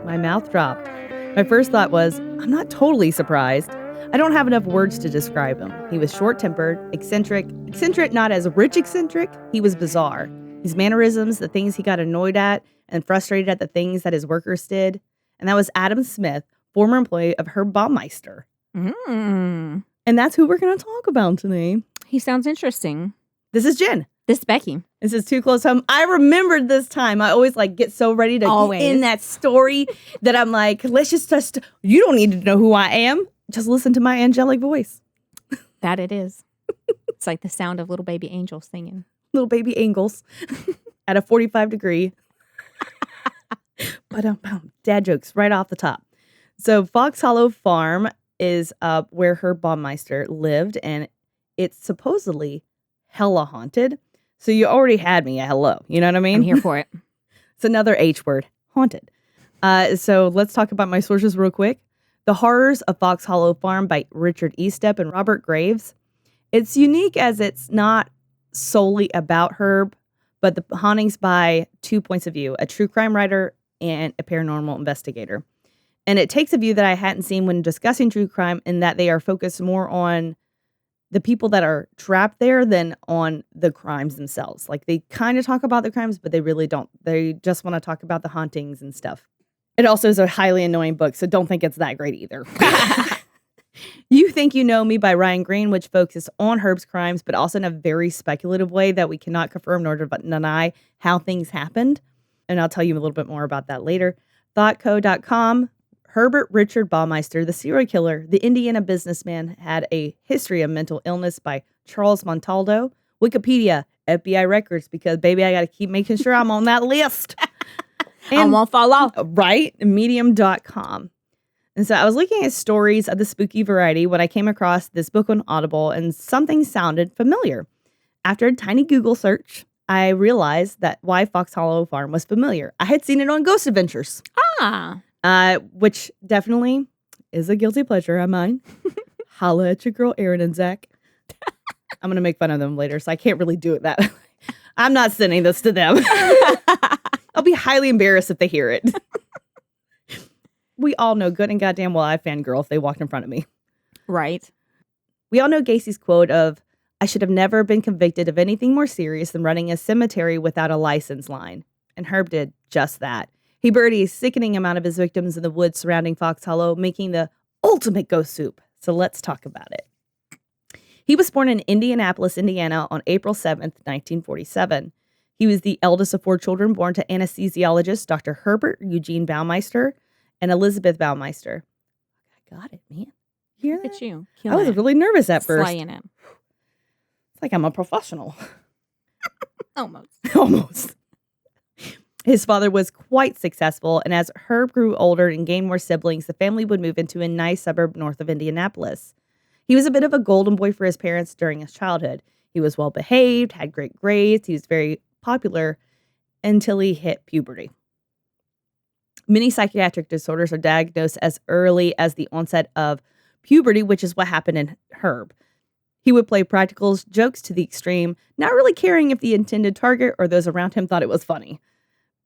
My mouth dropped. My first thought was, I'm not totally surprised. I don't have enough words to describe him. He was short-tempered, eccentric not as rich eccentric, he was bizarre. His mannerisms, the things he got annoyed at and frustrated at the things that his workers did. And that was Adam Smith, former employee of Herb Baumeister. Mm. And that's who we're going to talk about today. He sounds interesting. This is Jen. This is Becky. This is Too Close Home. I remembered this time. I always get so ready to get in that story that I'm like, let's just you don't need to know who I am. Just listen to my angelic voice. That it is. It's like the sound of little baby angels singing. Little baby angels at a 45 degree. But dad jokes right off the top. So Fox Hollow Farm is where Herb Baumeister lived, and it's supposedly hella haunted. So you already had me at hello. You know what I mean? I'm here for it. It's another H word, haunted. So let's talk about my sources real quick. The Horrors of Fox Hollow Farm by Richard Estep and Robert Graves. It's unique as it's not solely about Herb, but the hauntings by 2 points of view, a true crime writer and a paranormal investigator. And it takes a view that I hadn't seen when discussing true crime, in that they are focused more on the people that are trapped there than on the crimes themselves. Like, they kind of talk about the crimes, but they really don't. They just want to talk about the hauntings and stuff. It also is a highly annoying book, so don't think it's that great either. You Think You Know Me by Ryan Green, which focuses on Herb's crimes, but also in a very speculative way that we cannot confirm nor deny how things happened. And I'll tell you a little bit more about that later. ThoughtCo.com. Herbert Richard Baumeister, the serial killer, the Indiana businessman, had a history of mental illness by Charles Montaldo. Wikipedia, FBI records, because baby, I got to keep making sure I'm on that list. And, I won't fall off. Right? Medium.com. And so I was looking at stories of the spooky variety when I came across this book on Audible, and something sounded familiar. After a tiny Google search, I realized that why Fox Hollow Farm was familiar. I had seen it on Ghost Adventures. Which definitely is a guilty pleasure of mine. Holla at your girl, Erin and Zach. I'm going to make fun of them later, so I can't really do it that way. I'm not sending this to them. I'll be highly embarrassed if they hear it. We all know good and goddamn well I fangirl if they walked in front of me. Right. We all know Gacy's quote of, I should have never been convicted of anything more serious than running a cemetery without a license line. And Herb did just that. He buried a sickening amount of his victims in the woods surrounding Fox Hollow, making the ultimate ghost soup. So let's talk about it. He was born in Indianapolis, Indiana on April 7th, 1947. He was the eldest of 4 children born to anesthesiologist Dr. Herbert Eugene Baumeister and Elizabeth Baumeister. I got it, man. You hear that? Look at you. I was really nervous at first. Slaying it. It's like I'm a professional. Almost. His father was quite successful, and as Herb grew older and gained more siblings, the family would move into a nice suburb north of Indianapolis. He was a bit of a golden boy for his parents during his childhood. He was well behaved, had great grades, he was very popular until he hit puberty. Many psychiatric disorders are diagnosed as early as the onset of puberty, which is what happened in Herb. He would play practical jokes to the extreme, not really caring if the intended target or those around him thought it was funny.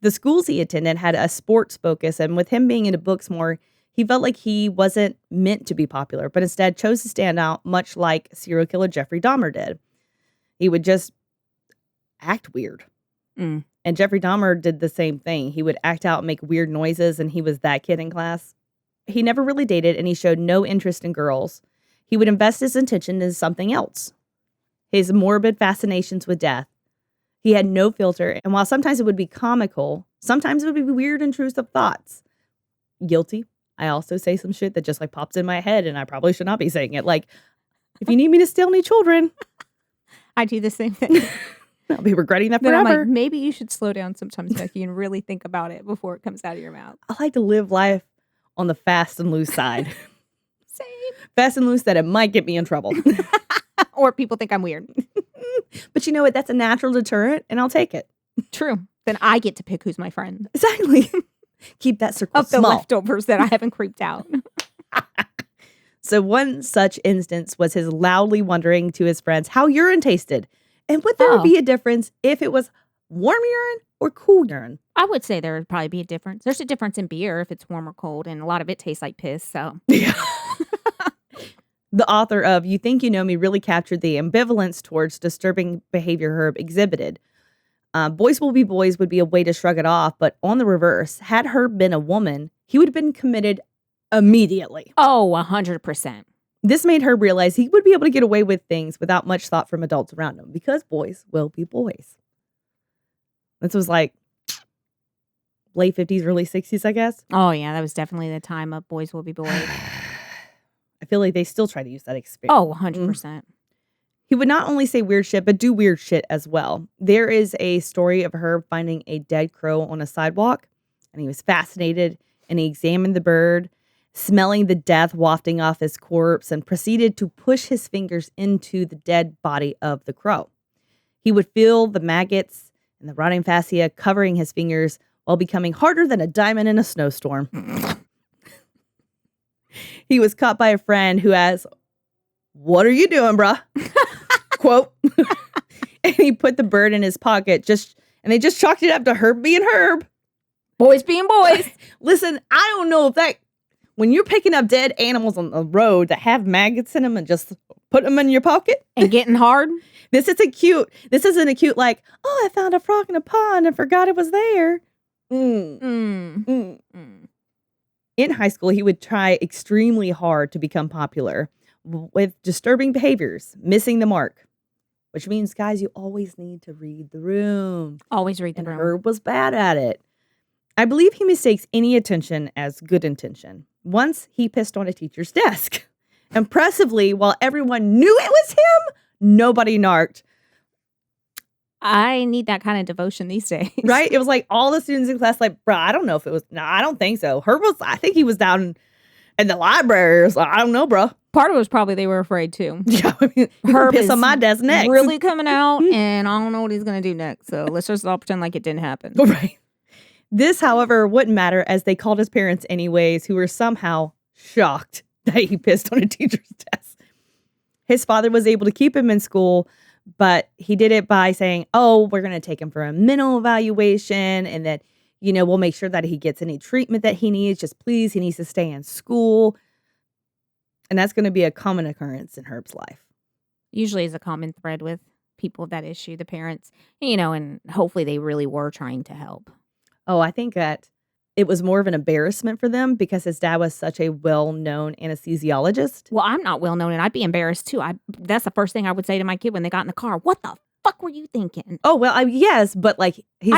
The schools he attended had a sports focus, and with him being into books more, he felt like he wasn't meant to be popular, but instead chose to stand out, much like serial killer Jeffrey Dahmer did. He would just act weird. And Jeffrey Dahmer did the same thing. He would act out and make weird noises, and he was that kid in class. He never really dated, and he showed no interest in girls. He would invest his attention in something else. His morbid fascinations with death. He had no filter, and while sometimes it would be comical, sometimes it would be weird, intrusive thoughts. Guilty. I also say some shit that just pops in my head, and I probably should not be saying it. Like, if you need me to steal any children. I do the same thing. I'll be regretting that But forever. I'm like, maybe you should slow down sometimes, Becky, and really think about it before it comes out of your mouth. I like to live life on the fast and loose side. Same. Fast and loose that it might get me in trouble. Or people think I'm weird. But you know what? That's a natural deterrent, and I'll take it. True. Then I get to pick who's my friend. Exactly. Keep that circle Of the small. leftovers that I haven't creeped out. So one such instance was his loudly wondering to his friends how urine tasted. And would there be a difference if it was warm urine or cool urine? I would say there would probably be a difference. There's a difference in beer if it's warm or cold, and a lot of it tastes like piss, so. Yeah. The author of You Think You Know Me really captured the ambivalence towards disturbing behavior Herb exhibited. Boys will be boys would be a way to shrug it off, but on the reverse, had Herb been a woman, he would have been committed immediately. Oh, 100%. This made Herb realize he would be able to get away with things without much thought from adults around him because boys will be boys. This was like late 50s, early 60s, I guess. Oh, yeah, that was definitely the time of boys will be boys. I feel like they still try to use that experience. Oh, 100%. He would not only say weird shit, but do weird shit as well. There is a story of Herb finding a dead crow on a sidewalk, and he was fascinated, and he examined the bird, smelling the death wafting off his corpse, and proceeded to push his fingers into the dead body of the crow. He would feel the maggots and the rotting fascia covering his fingers while becoming harder than a diamond in a snowstorm. He was caught by a friend who asked, "What are you doing, bruh?" Quote. And he put the bird in his pocket, and they just chalked it up to Herb being Herb. Boys being boys. Listen, I don't know if that, when you're picking up dead animals on the road that have maggots in them and just put them in your pocket. And getting hard. This isn't a cute like, oh, I found a frog in a pond and forgot it was there. In high school, he would try extremely hard to become popular with disturbing behaviors, missing the mark, which means, guys, you always need to read the room. Always read the room. Herb was bad at it. I believe he mistakes any attention as good intention. Once he pissed on a teacher's desk. Impressively, while everyone knew it was him, nobody narked. I need that kind of devotion these days. Right? It was like all the students in class, like, bro, I don't know if it was. No, I don't think so. I think he was down in the library. So I don't know, bro. Part of it was probably they were afraid too. Yeah, I mean, Herb piss is on my desk next. really coming out, and I don't know what he's going to do next. So let's just all pretend like it didn't happen. Right. This, however, wouldn't matter as they called his parents anyways, who were somehow shocked that he pissed on a teacher's desk. His father was able to keep him in school, but he did it by saying, oh, we're going to take him for a mental evaluation and that, we'll make sure that he gets any treatment that he needs. Just please, he needs to stay in school. And that's going to be a common occurrence in Herb's life. Usually is a common thread with people of that issue, the parents, and hopefully they really were trying to help. Oh, I think that it was more of an embarrassment for them because his dad was such a well-known anesthesiologist. Well, I'm not well-known, and I'd be embarrassed, too. That's the first thing I would say to my kid when they got in the car. What the fuck were you thinking? Oh, well, yes, but, he's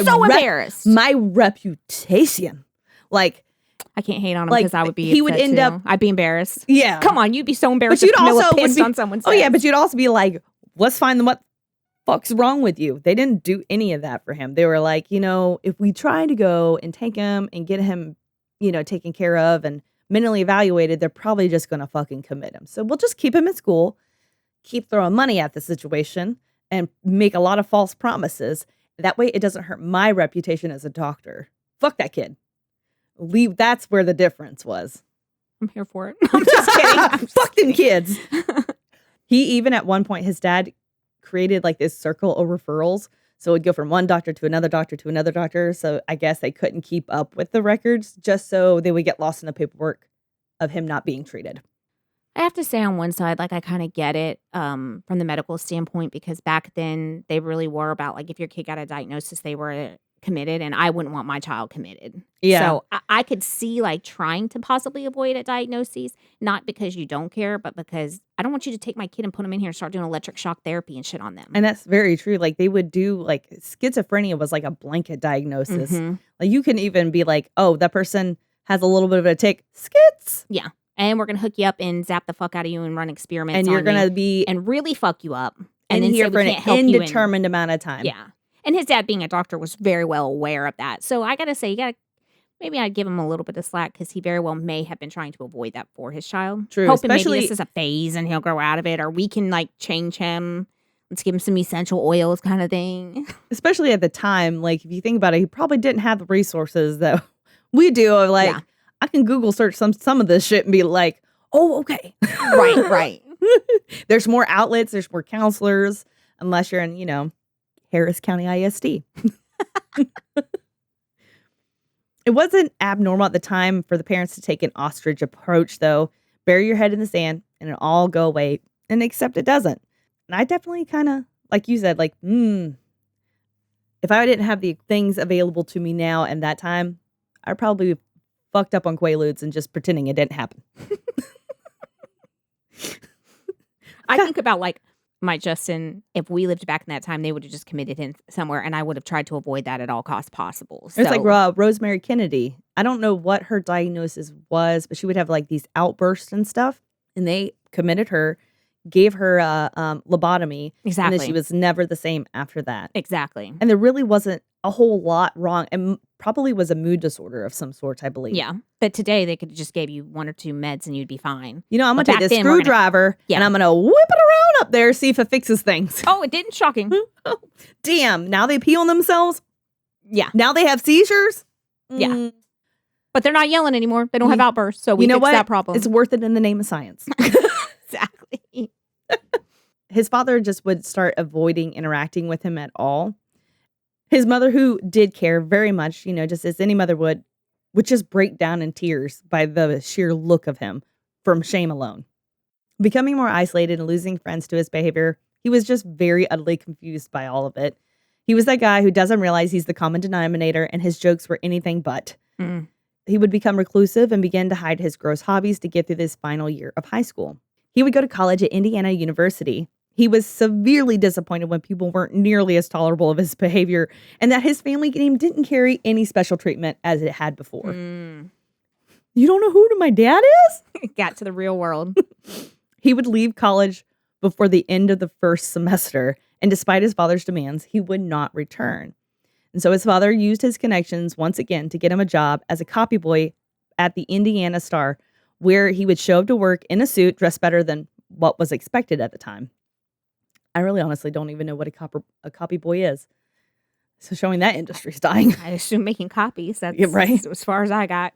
embarrassed. My reputation. I can't hate on him because I would be he would end up. I'd be embarrassed. Yeah. Come on, you'd be so embarrassed but if Camilla pissed on someone's desk. Oh, yeah, but you'd also be like, let's find them what fuck's wrong with you. They didn't do any of that for him. They were like, if we try to go and take him and get him, taken care of and mentally evaluated, they're probably just going to fucking commit him. So we'll just keep him in school, keep throwing money at the situation and make a lot of false promises. That way it doesn't hurt my reputation as a doctor. Fuck that kid. That's where the difference was. I'm here for it. I'm just kidding. Fuck them kids. He even at one point, his dad created this circle of referrals. So it would go from one doctor to another doctor to another doctor. So I guess they couldn't keep up with the records just so they would get lost in the paperwork of him not being treated. I have to say on one side, I kind of get it from the medical standpoint because back then they really were about if your kid got a diagnosis, they were committed, and I wouldn't want my child committed. Yeah. So I could see trying to possibly avoid a diagnosis, not because you don't care, but because I don't want you to take my kid and put him in here and start doing electric shock therapy and shit on them. And that's very true. They would do schizophrenia was a blanket diagnosis. Mm-hmm. You can even be oh, that person has a little bit of a tick. Skits. Yeah. And we're going to hook you up and zap the fuck out of you and run experiments and you're going to be and really fuck you up. And then here for an indeterminate amount of time. Yeah. And his dad, being a doctor, was very well aware of that. So I got to say, maybe I'd give him a little bit of slack because he very well may have been trying to avoid that for his child. True. Hoping maybe this is a phase and he'll grow out of it, or we can change him. Let's give him some essential oils kind of thing. Especially at the time, if you think about it, he probably didn't have the resources that we do of I can Google search some of this shit and be like, oh, okay. Right. There's more outlets. There's more counselors. Unless you're in, Harris County ISD. It wasn't abnormal at the time for the parents to take an ostrich approach, though. Bury your head in the sand and it'll all go away. And except it doesn't. And I definitely kind of, like you said, like, if I didn't have the things available to me now and that time, I'd probably be fucked up on Quaaludes and just pretending it didn't happen. I think about like my Justin, if we lived back in that time, they would have just committed him somewhere and I would have tried to avoid that at all costs possible. It's like Rosemary Kennedy. I don't know what her diagnosis was, but she would have like these outbursts and stuff. And they committed her, gave her lobotomy. Exactly. And then she was never the same after that. Exactly. And there really wasn't a whole lot wrong. And probably was a mood disorder of some sort, I believe. Yeah. But today they could just give you 1 or 2 meds and you'd be fine. You know, I'm going But to take back this then, we're screwdriver and I'm going to whip it around up there, see if it fixes things. Oh, it didn't. Shocking. Damn. Now they pee on themselves? Yeah. Now they have seizures? Yeah. But they're not yelling anymore. They don't have outbursts. So we you know fixed what? that problem. It's worth it in the name of science. Exactly. His father just would start avoiding interacting with him at all. His mother, who did care very much, you know, just as any mother would just break down in tears by the sheer look of him from shame alone. Becoming more isolated and losing friends to his behavior, he was just very utterly confused by all of it. He was that guy who doesn't realize he's the common denominator and his jokes were anything but. He would become reclusive and begin to hide his gross hobbies to get through this final year of high school. He would go to college at Indiana University. He was severely disappointed when people weren't nearly as tolerable of his behavior and that his family name didn't carry any special treatment as it had before. You don't know who my dad is? Got to the real world. He would leave college before the end of the first semester, and despite his father's demands, he would not return. And so his father used his connections once again to get him a job as a copy boy at the Indiana Star, where he would show up to work in a suit dressed better than what was expected at the time. I really honestly don't even know what a copy boy is. So showing that industry's dying. I assume making copies. That's right. As far as I got.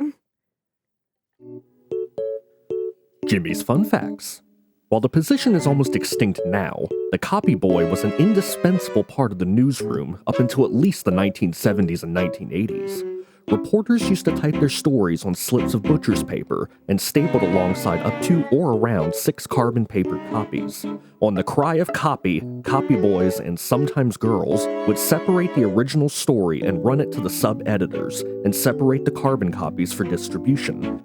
Jimmy's Fun Facts. While the position is almost extinct now, the copy boy was an indispensable part of the newsroom up until at least the 1970s and 1980s. Reporters used to type their stories on slips of butcher's paper and stapled alongside up to or around 6 carbon paper copies. On the cry of copy, copy boys and sometimes girls would separate the original story and run it to the sub-editors and separate the carbon copies for distribution.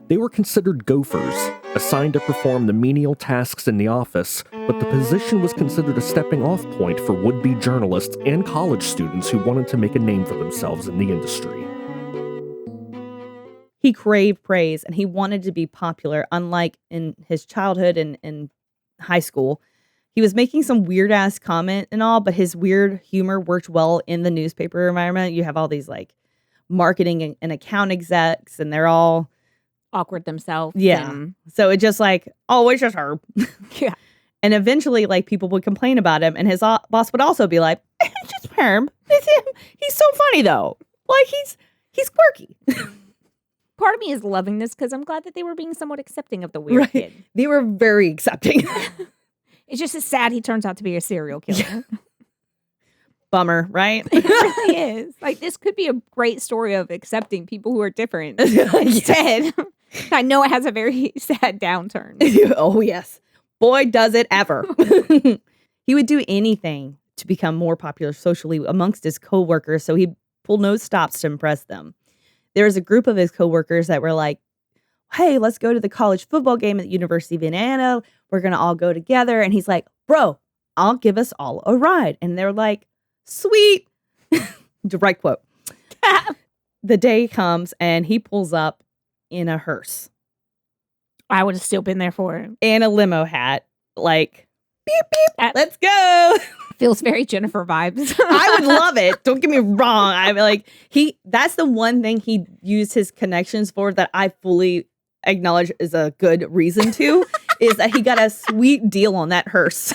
They were considered gophers, assigned to perform the menial tasks in the office, but the position was considered a stepping-off point for would-be journalists and college students who wanted to make a name for themselves in the industry. He craved praise and he wanted to be popular, unlike in his childhood and in high school. He was making some weird-ass comment and all, but his weird humor worked well in the newspaper environment. You have all these, like, marketing and account execs, and they're all awkward themselves. Yeah. So it just like, oh, it's just Herb. Yeah. And eventually, like, people would complain about him, and his boss would also be like, it's just Herb. It's him. He's so funny, though. Like, he's quirky. Part of me is loving this because I'm glad that they were being somewhat accepting of the weird kid. They were very accepting. It's just as sad he turns out to be a serial killer. Yeah. Bummer, right? It really is. Like, this could be a great story of accepting people who are different. Yes. Instead, I know it has a very sad downturn. Oh, yes. Boy, does it ever. He would do anything to become more popular socially amongst his coworkers, so he pulled no stops to impress them. There was a group of his coworkers that were like, hey, let's go to the college football game at the University of Indiana. We're going to all go together. And he's like, bro, I'll give us all a ride. And they're like, sweet. Direct quote. The day comes and he pulls up in a hearse. I would have still been there for him. And a limo hat. Like, beep, beep, let's go. Feels very Jennifer vibes. I would love it. Don't get me wrong. I'm like, that's the one thing he used his connections for that I fully acknowledge is a good reason to, is that he got a sweet deal on that hearse.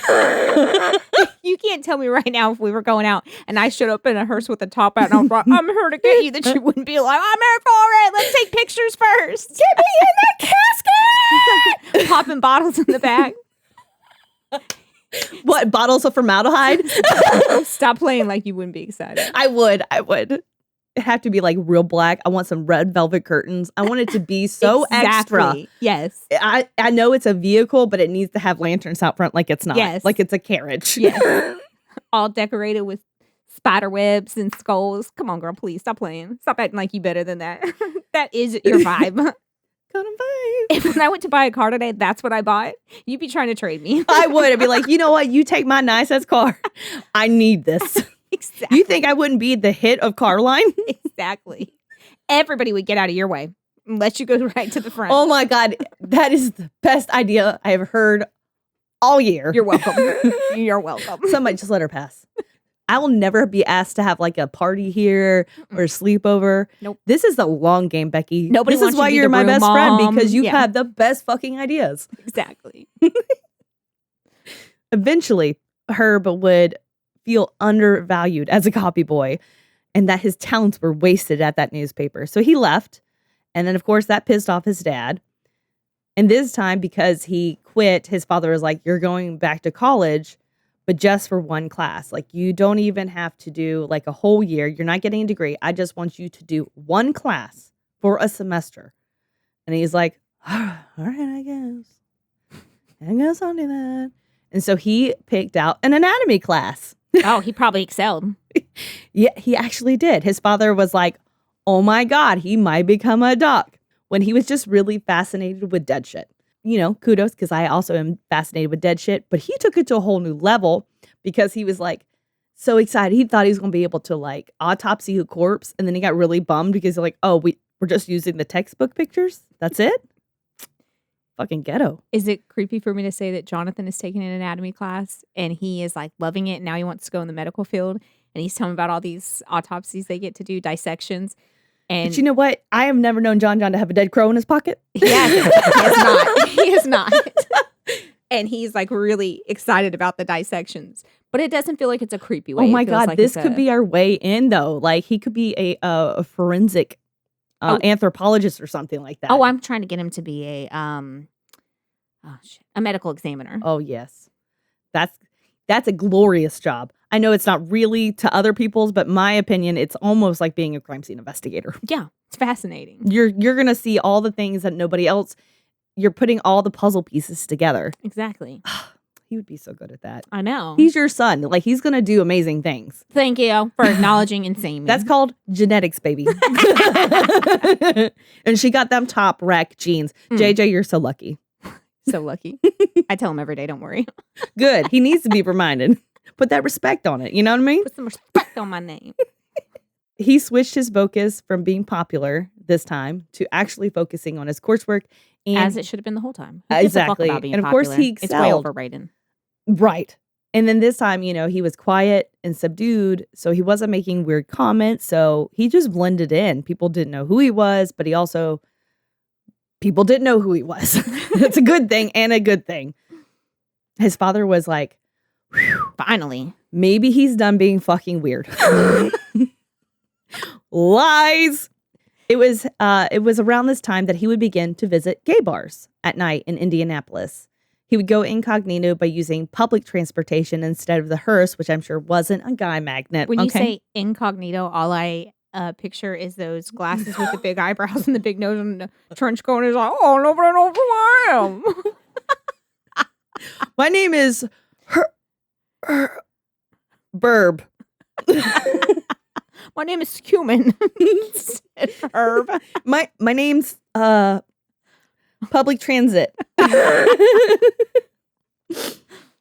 You can't tell me right now if we were going out and I showed up in a hearse with a top hat and I was like, I'm here to get you, that you wouldn't be like, I'm here for it. Let's take pictures first. Get me in that casket. Popping bottles in the back. What, bottles of formaldehyde? Stop playing like you wouldn't be excited. I would. It have to be like real black. I want some red velvet curtains. I want it to be so extra. Exactly. Yes. I know it's a vehicle, but it needs to have lanterns out front like it's not. Yes. Like it's a carriage. Yes. All decorated with spider webs and skulls. Come on, girl, please stop playing. Stop acting like you better than that. That is your vibe. Kind of vibe. If when I went to buy a car today, that's what I bought, you'd be trying to trade me. I would. I'd be like, you know what? You take my nice ass car. I need this. Exactly. You think I wouldn't be the hit of Carline? Exactly. Everybody would get out of your way and let you go right to the front. Oh my God. That is the best idea I have heard all year. You're welcome. You're welcome. Somebody just let her pass. I will never be asked to have like a party here or a sleepover. Nope. This is the long game, Becky. Nobody This wants is you why to be you're the my room best mom. friend, because you Yeah. have the best fucking ideas. Exactly. Eventually, Herb would feel undervalued as a copy boy and that his talents were wasted at that newspaper. So he left. And then, of course, that pissed off his dad. And this time, because he quit, his father was like, you're going back to college, but just for one class. Like, you don't even have to do like a whole year. You're not getting a degree. I just want you to do one class for a semester. And he's like, all right, I guess I'll do that. And so he picked out an anatomy class. Oh, he probably excelled. Yeah, he actually did. His father was like, oh my God, he might become a doc, when he was just really fascinated with dead shit. You know, kudos, because I also am fascinated with dead shit. But he took it to a whole new level because he was like so excited. He thought he was going to be able to like autopsy a corpse. And then he got really bummed because they're like, oh, we're just using the textbook pictures. That's it. Fucking ghetto. Is it creepy for me to say that Jonathan is taking an anatomy class and he is like loving it? Now he wants to go in the medical field and he's telling me about all these autopsies they get to do, dissections. And But you know what? I have never known John to have a dead crow in his pocket. yeah, he is not. He is not. And he's like really excited about the dissections, but it doesn't feel like it's a creepy way. Oh my It feels God, like this it's could be our way in though. Like he could be a forensic anthropologist or something like that. Oh, I'm trying to get him to be a medical examiner. Oh yes, that's a glorious job. I know it's not really to other people's, but my opinion, it's almost like being a crime scene investigator. Yeah, it's fascinating. You're gonna see all the things that nobody else. You're putting all the puzzle pieces together. Exactly. He would be so good at that. I know. He's your son. Like he's gonna do amazing things. Thank you for acknowledging and saying me. That's called genetics, baby. And she got them top rack genes. JJ, you're so lucky. So lucky. I tell him every day, don't worry. Good. He needs to be reminded. Put that respect on it. You know what I mean? Put some respect on my name. He switched his focus from being popular this time to actually focusing on his coursework. And As it should have been the whole time. Who gives a fuck exactly. about being And of course popular? he It's way excelled. overrated. Right. And then this time, you know, he was quiet and subdued. So he wasn't making weird comments. So he just blended in. People didn't know who he was, but people didn't know who he was. It's a good thing and a good thing. His father was like, Finally. maybe he's done being fucking weird. Lies. It was around this time that he would begin to visit gay bars at night in Indianapolis. He would go incognito by using public transportation instead of the hearse, which I'm sure wasn't a guy magnet. When you say incognito, all I picture is those glasses with the big eyebrows and the big nose and the trench coat. And he's like, oh, nobody knows who I am. My name is Burb. My name is Cumin. Herb. My name's public transit.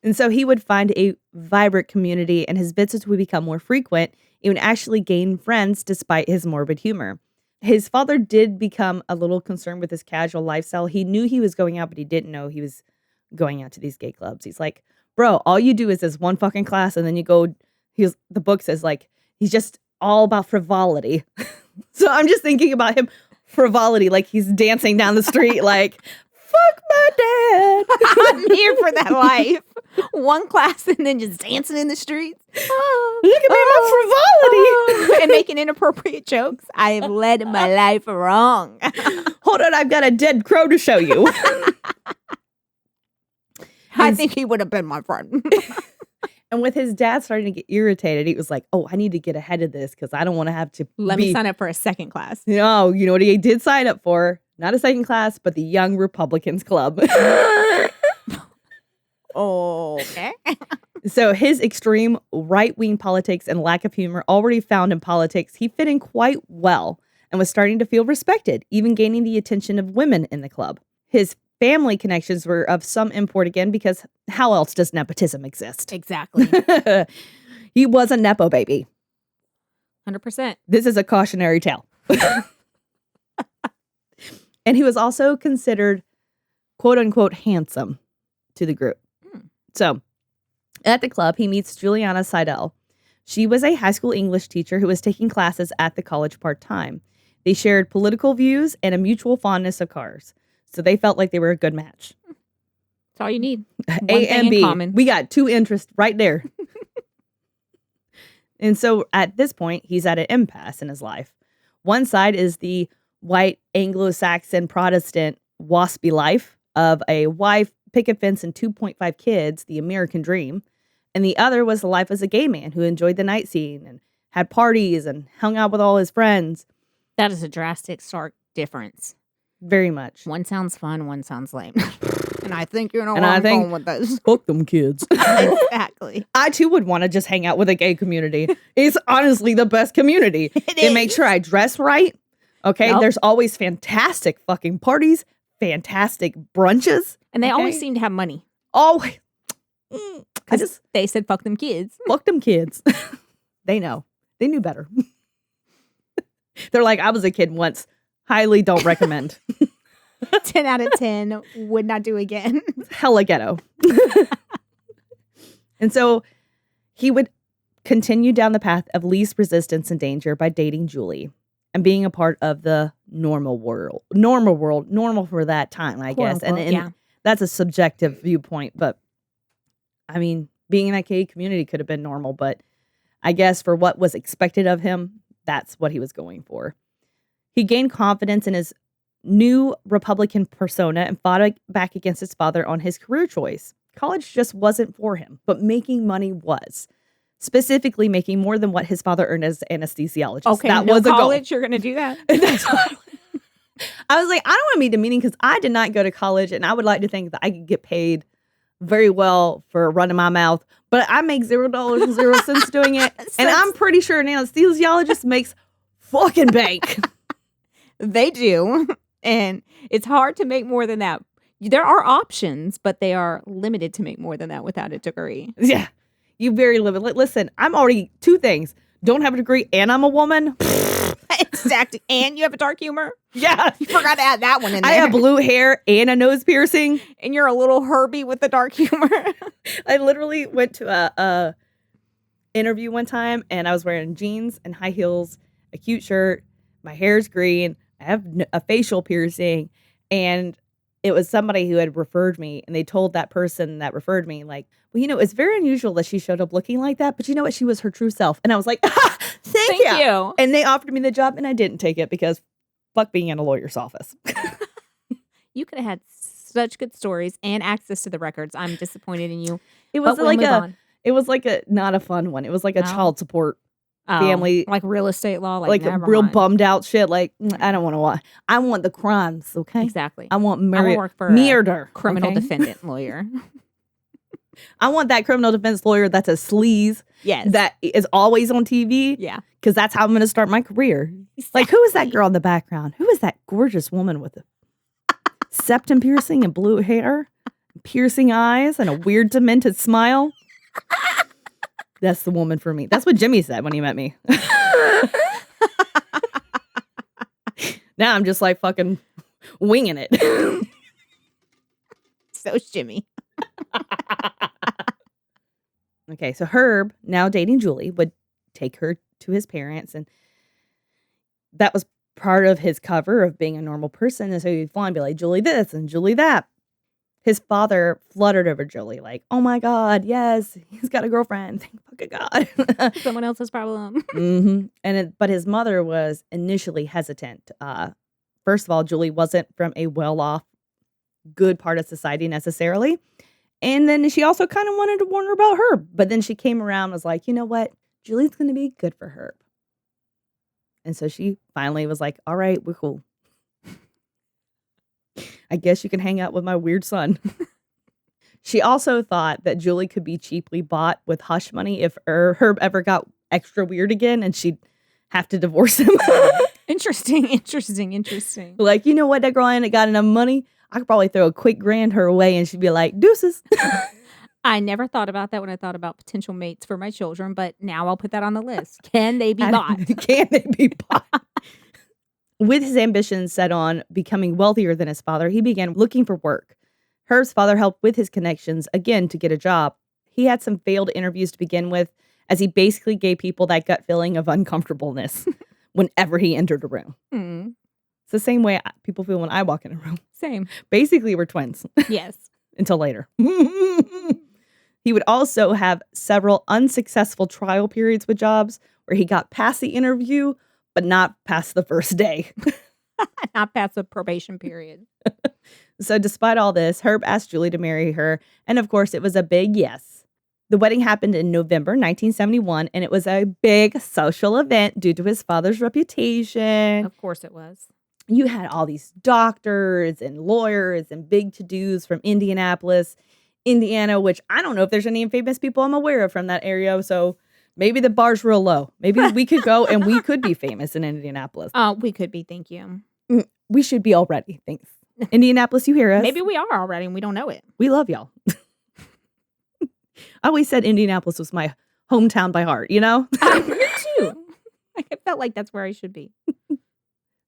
And so he would find a vibrant community and his visits would become more frequent. He would actually gain friends despite his morbid humor. His father did become a little concerned with his casual lifestyle. He knew he was going out, but he didn't know he was going out to these gay clubs. He's like, bro, all you do is this one fucking class and then you go, the book says like, he's just all about frivolity. So I'm just thinking about him, frivolity, like he's dancing down the street like, fuck my dad. I'm here for that life. One class and then just dancing in the streets. Look at me, my frivolity. And making inappropriate jokes. I have led my life wrong. Hold on, I've got a dead crow to show you. I think he would have been my friend. And with his dad starting to get irritated, he was like, oh, I need to get ahead of this because I don't want to have to Let me sign up for a second class. No, you know what he did sign up for? Not a second class, but the Young Republicans Club. Okay. So his extreme right-wing politics and lack of humor already found in politics, he fit in quite well and was starting to feel respected, even gaining the attention of women in the club. His family connections were of some import again because how else does nepotism exist? Exactly. He was a Nepo baby. 100%. This is a cautionary tale. And he was also considered, quote unquote, handsome to the group. So at the club, he meets Juliana Seidel. She was a high school English teacher who was taking classes at the college part-time. They shared political views and a mutual fondness of cars. So they felt like they were a good match. That's all you need. A and B. We got two interests right there. And so at this point, he's at an impasse in his life. One side is the white Anglo-Saxon Protestant waspy life of a wife, picket fence, and 2.5 kids, the American dream. And the other was the life as a gay man who enjoyed the night scene and had parties and hung out with all his friends. That is a drastic, stark difference. Very much. One sounds fun, one sounds lame. And I think you know where I'm going with this. Fuck them kids. Exactly. I too would want to just hang out with a gay community. It's honestly the best community. It makes sure I dress right. Okay. Yep. There's always fantastic fucking parties, fantastic brunches. And they always seem to have money. Always. They said fuck them kids. Fuck them kids. They know. They knew better. They're like, I was a kid once. Highly don't recommend. 10 out of 10 would not do again. Hella ghetto. And so he would continue down the path of least resistance and danger by dating Julie and being a part of the normal world, normal for that time, I guess. And that's a subjective viewpoint, but I mean, being in that gay community could have been normal, but I guess for what was expected of him, that's what he was going for. He gained confidence in his new Republican persona and fought back against his father on his career choice. College just wasn't for him, but making money was. Specifically, making more than what his father earned as an anesthesiologist. Okay, that no was college, you're going to do that? That's what I was like, I don't want to be demeaning because I did not go to college, and I would like to think that I could get paid very well for running my mouth, but I make $0 and 0 cents doing it, and I'm pretty sure an anesthesiologist makes fucking bank. They do, and it's hard to make more than that. There are options, but they are limited to make more than that without a degree. Yeah, you very limited. Listen, I'm already two things: don't have a degree, and I'm a woman. Exactly, and you have a dark humor. Yeah, you forgot to add that one in there. I have blue hair and a nose piercing, and you're a little Herbie with the dark humor. I literally went to a interview one time, and I was wearing jeans and high heels, a cute shirt. My hair's green. I have a facial piercing, and it was somebody who had referred me, and they told that person that referred me, like, well, you know, it's very unusual that she showed up looking like that, but you know what? She was her true self. And I was like, thank you. And they offered me the job, and I didn't take it because fuck being in a lawyer's office. You could have had such good stories and access to the records. I'm disappointed in you. It was like a not a fun one. It was like a child support family, like real estate law, like a real bummed out shit. Like, I don't want to watch. I want the crimes. Okay, exactly. I want work for murder, criminal defendant lawyer. I want that criminal defense lawyer that's a sleaze. Yes, that is always on TV. Yeah, because that's how I'm going to start my career. Exactly. Like, who is that girl in the background? Who is that gorgeous woman with a septum piercing and blue hair, piercing eyes, and a weird demented smile? That's the woman for me. That's what Jimmy said when he met me. Now I'm just like fucking winging it. So's Jimmy. Okay, so Herb, now dating Julie, would take her to his parents, and that was part of his cover of being a normal person. And so he'd fly and be like, Julie this and Julie that. His father fluttered over Julie, like, oh my God, yes, he's got a girlfriend. Thank fucking God. Someone else's problem. Mm-hmm. But his mother was initially hesitant. First of all, Julie wasn't from a well-off, good part of society necessarily. And then she also kind of wanted to warn her about Herb. But then she came around and was like, you know what? Julie's going to be good for Herb. And so she finally was like, all right, we're cool. I guess you can hang out with my weird son. She also thought that Julie could be cheaply bought with hush money if Herb ever got extra weird again and she'd have to divorce him. Interesting. Like, you know what? That girl ain't got enough money. I could probably throw a quick grand her way and she'd be like, deuces. I never thought about that when I thought about potential mates for my children, but now I'll put that on the list. Can they be bought? Can they be bought? With his ambitions set on becoming wealthier than his father, he began looking for work. Herb's father helped with his connections, again, to get a job. He had some failed interviews to begin with, as he basically gave people that gut feeling of uncomfortableness whenever he entered a room. Mm. It's the same way people feel when I walk in a room. Same. Basically, we're twins. Yes. Until later. He would also have several unsuccessful trial periods with jobs where he got past the interview, but not past the first day. Not past the probation period. So despite all this, Herb asked Julie to marry her. And of course, it was a big yes. The wedding happened in November 1971, and it was a big social event due to his father's reputation. Of course it was. You had all these doctors and lawyers and big to-dos from Indianapolis, Indiana, which I don't know if there's any famous people I'm aware of from that area. So maybe the bar's real low. Maybe we could go and we could be famous in Indianapolis. We could be. Thank you. We should be already. Thanks. Indianapolis, you hear us? Maybe we are already and we don't know it. We love y'all. I always said Indianapolis was my hometown by heart, you know? Me too. I felt like that's where I should be.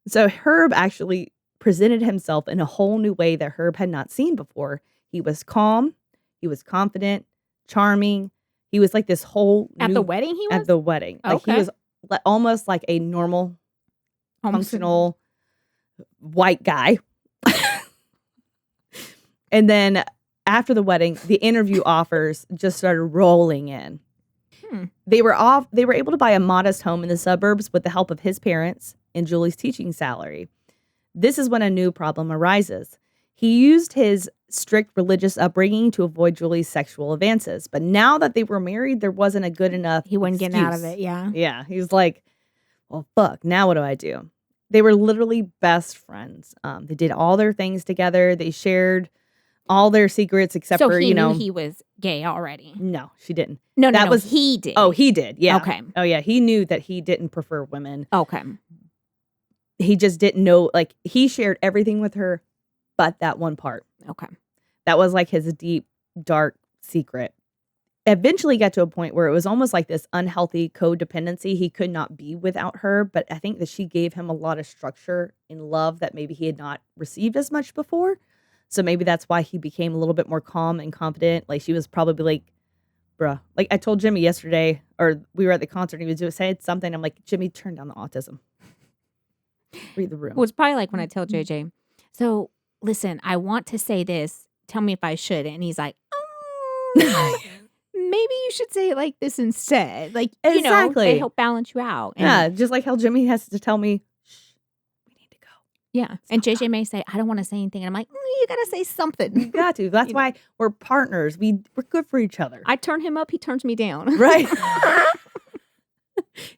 So Herb actually presented himself in a whole new way that Herb had not seen before. He was calm. He was confident, charming. He was like this whole At the wedding he was? At the wedding. Like Okay. he was almost like a normal, functional white guy. And then after the wedding, the interview offers just started rolling in. They were able to buy a modest home in the suburbs with the help of his parents and Julie's teaching salary. This is when a new problem arises. He used his strict religious upbringing to avoid Julie's sexual advances. But now that they were married, there wasn't a good enough He wasn't getting out of excuse. it, yeah. Yeah. He was like, well, fuck, now what do I do? They were literally best friends. They did all their things together. They shared all their secrets except So for, he you knew know. he was gay already. No, she didn't. No, That was he did. Oh, he did. Yeah. Okay. Oh, yeah. He knew that he didn't prefer women. Okay. He just didn't know. Like, he shared everything with her, but that one part. Okay. That was like his deep, dark secret. Eventually got to a point where it was almost like this unhealthy codependency. He could not be without her, but I think that she gave him a lot of structure and love that maybe he had not received as much before. So maybe that's why he became a little bit more calm and confident. Like, she was probably like, bruh. Like, I told Jimmy yesterday, or we were at the concert, and he was saying something. I'm like, Jimmy, turn down the autism. Read the room. Well, it's probably like when I tell JJ, so listen, I want to say this. Tell me if I should. And he's like, maybe you should say it like this instead. Like, you know, Exactly. they help balance you out. And Yeah, just like how Jimmy has to tell me, shh, we need to go. yeah. And JJ may say, I don't want to say anything. And I'm like, you got to say You something. got to. That's You why we're partners. We're good for each other. I turn him up. He turns me down. Right.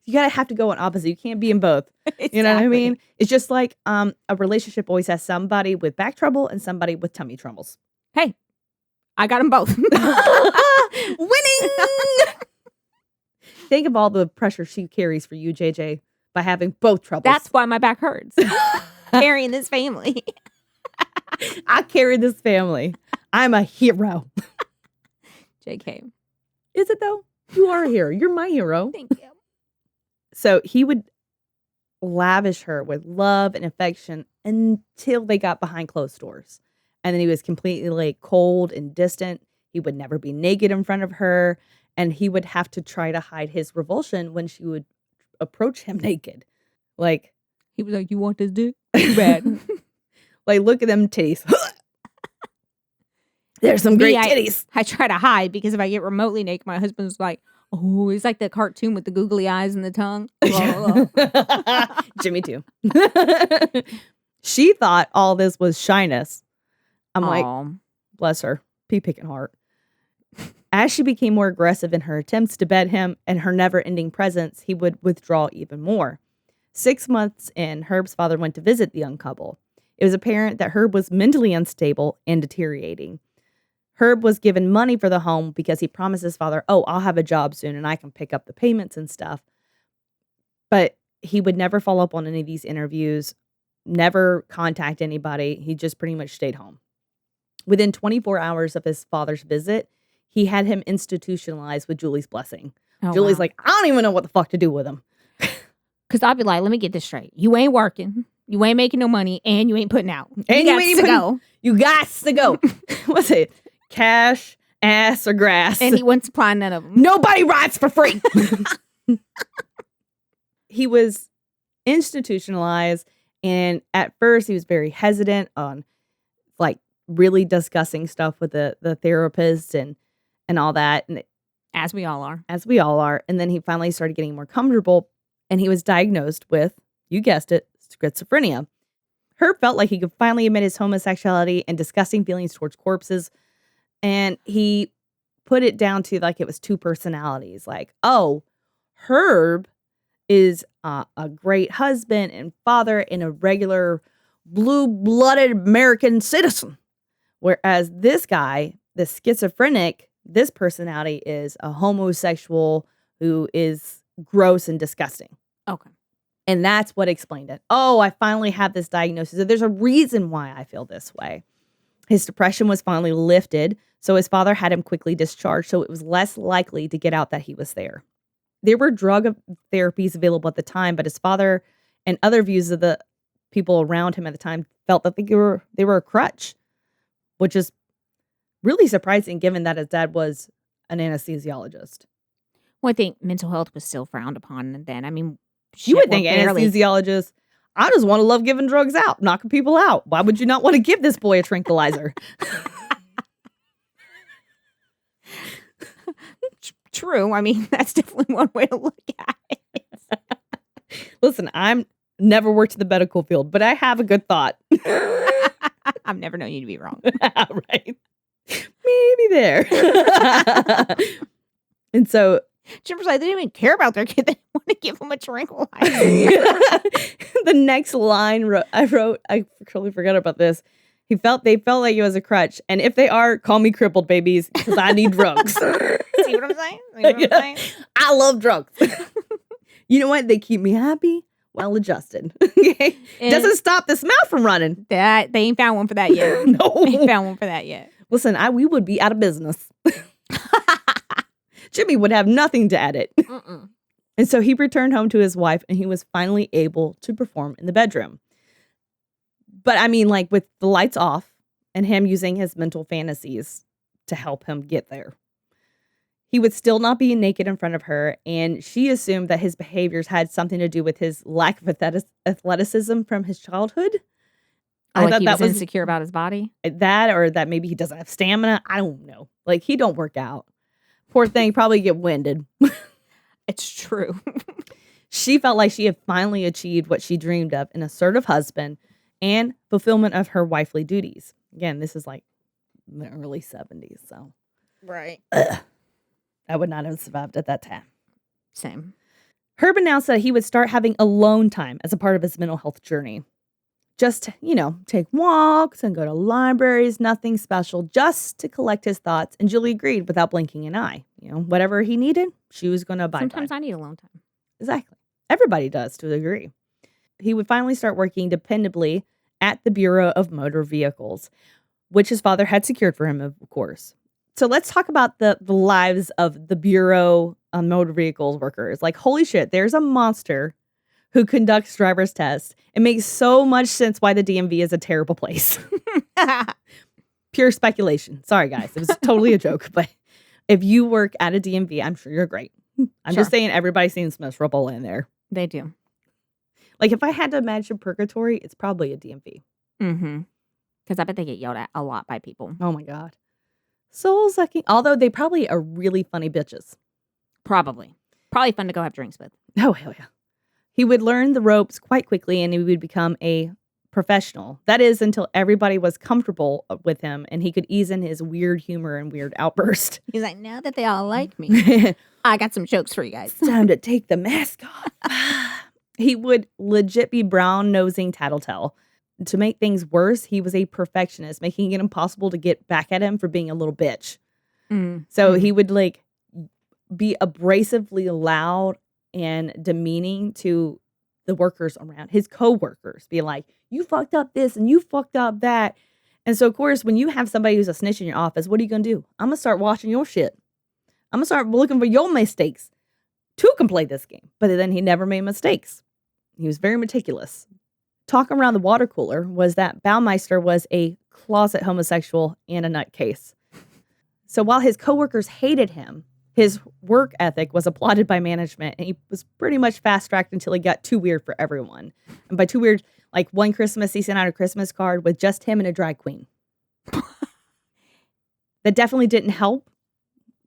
You gotta have to go on opposite. You can't be in both. You know what I mean? It's just like a relationship always has somebody with back trouble and somebody with tummy troubles. Hey, I got them both. Winning. Think of all the pressure she carries for you, JJ, by having both troubles. That's why my back hurts. Carrying this family. I carry this family. I'm a hero. JK. Is it though? You are a hero. You're my hero. Thank you. So he would lavish her with love and affection until they got behind closed doors. And then he was completely like cold and distant. He would never be naked in front of her. And he would have to try to hide his revulsion when she would approach him naked. Like, He was like, you want this dick? Too bad. like, look at them titties. There's some great titties. I try to hide because if I get remotely naked, my husband's like, oh, it's like the cartoon with the googly eyes and the tongue. Jimmy too. She thought all this was shyness. I'm like, Aw. bless her, pea picking heart. As she became more aggressive in her attempts to bed him and her never-ending presence, he would withdraw even more. 6 months in, Herb's father went to visit the young couple. It was apparent that Herb was mentally unstable and deteriorating. Herb was given money for the home because he promised his father, "Oh, I'll have a job soon and I can pick up the payments and stuff." But he would never follow up on any of these interviews, never contact anybody. He just pretty much stayed home. Within 24 hours of his father's visit, he had him institutionalized with Julie's blessing. Oh, Julie's wow. like, I don't even know what the fuck to do with him. Because I'd be like, let me get this straight. You ain't working. You ain't making no money. And you ain't putting out. And you ain't to putting- go. You got to go. What's it? Cash, ass, or grass. And he wasn't supplying none of them. Nobody rides for free. He was institutionalized, and at first he was very hesitant on like really discussing stuff with the therapist and all that, and As we all are. as we all are. And then he finally started getting more comfortable, and he was diagnosed with, you guessed it, schizophrenia. Herb felt like he could finally admit his homosexuality and disgusting feelings towards corpses, and he put it down to like it was two personalities. Like, oh, Herb is a great husband and father and a regular blue-blooded American citizen. Whereas this guy, the schizophrenic, this personality is a homosexual who is gross and disgusting. Okay. And that's what explained it. Oh, I finally have this diagnosis. There's a reason why I feel this way. His depression was finally lifted, so his father had him quickly discharged, so it was less likely to get out that he was there. There were drug therapies available at the time, but his father and other views of the people around him at the time felt that they were a crutch, which is really surprising given that his dad was an anesthesiologist. Well, I think mental health was still frowned upon then. I mean, You would we're think anesthesiologists, I just want to love giving drugs out, knocking people out. Why would you not want to give this boy a tranquilizer? True. I mean, that's definitely one way to look at it. Listen, I'm never worked in the medical field, but I have a good thought. I've never known you to be wrong. Right. Maybe there. And so Jim's like, they didn't even care about their kid. They want to give them a tranquilizer. the next line I totally forgot about this. They felt like it was a crutch. And if they are, call me crippled babies because I need drugs. See what I'm saying? See what I'm saying? I love drugs. You know what? They keep me happy, well adjusted. Okay? Doesn't stop the smell from running. They ain't found one for that yet. No. They ain't found one for that yet. Listen, we would be out of business. Jimmy would have nothing to edit. Mm-mm. And so he returned home to his wife, and he was finally able to perform in the bedroom. But I mean, like with the lights off and him using his mental fantasies to help him get there. He would still not be naked in front of her, and she assumed that his behaviors had something to do with his lack of athleticism from his childhood. I thought he was insecure about his body. That, or that maybe he doesn't have stamina. I don't know. Like, he don't work out. Poor thing, probably get winded. It's true. She felt like she had finally achieved what she dreamed of, an assertive husband and fulfillment of her wifely duties. Again, this is like the early 70s, so. Right. I would not have survived at that time. Same. Herb announced that he would start having alone time as a part of his mental health journey. Just, take walks and go to libraries, nothing special, just to collect his thoughts. And Julie agreed without blinking an eye. Whatever he needed, she was going to abide by. Sometimes I need alone time. Exactly. Everybody does, to a degree. He would finally start working dependably at the Bureau of Motor Vehicles, which his father had secured for him, of course. So let's talk about the lives of the Bureau of Motor Vehicles workers. Like, holy shit, there's a monster who conducts driver's tests. It makes so much sense why the DMV is a terrible place. Pure speculation. Sorry, guys. It was totally a joke. But if you work at a DMV, I'm sure you're great. I'm just saying everybody seems miserable in there. They do. Like, if I had to imagine purgatory, it's probably a DMV. Mm-hmm. Because I bet they get yelled at a lot by people. Oh, my God. Soul sucking. Although they probably are really funny bitches. Probably fun to go have drinks with. Oh, hell yeah. He would learn the ropes quite quickly, and he would become a professional. That is until everybody was comfortable with him and he could ease in his weird humor and weird outburst. He's like, now that they all like me, I got some jokes for you guys. It's time to take the mask off. He would legit be brown-nosing tattletale. To make things worse, he was a perfectionist, making it impossible to get back at him for being a little bitch. So he would like be abrasively loud and demeaning to the workers around, his co-workers, be like, you fucked up this and you fucked up that. And so, of course, when you have somebody who's a snitch in your office, what are you going to do? I'm going to start watching your shit. I'm going to start looking for your mistakes to complete this game. But then he never made mistakes. He was very meticulous. Talk around the water cooler was that Baumeister was a closet homosexual and a nutcase. So while his coworkers hated him, his work ethic was applauded by management, and he was pretty much fast-tracked until he got too weird for everyone. And by too weird, like one Christmas, he sent out a Christmas card with just him and a drag queen. That definitely didn't help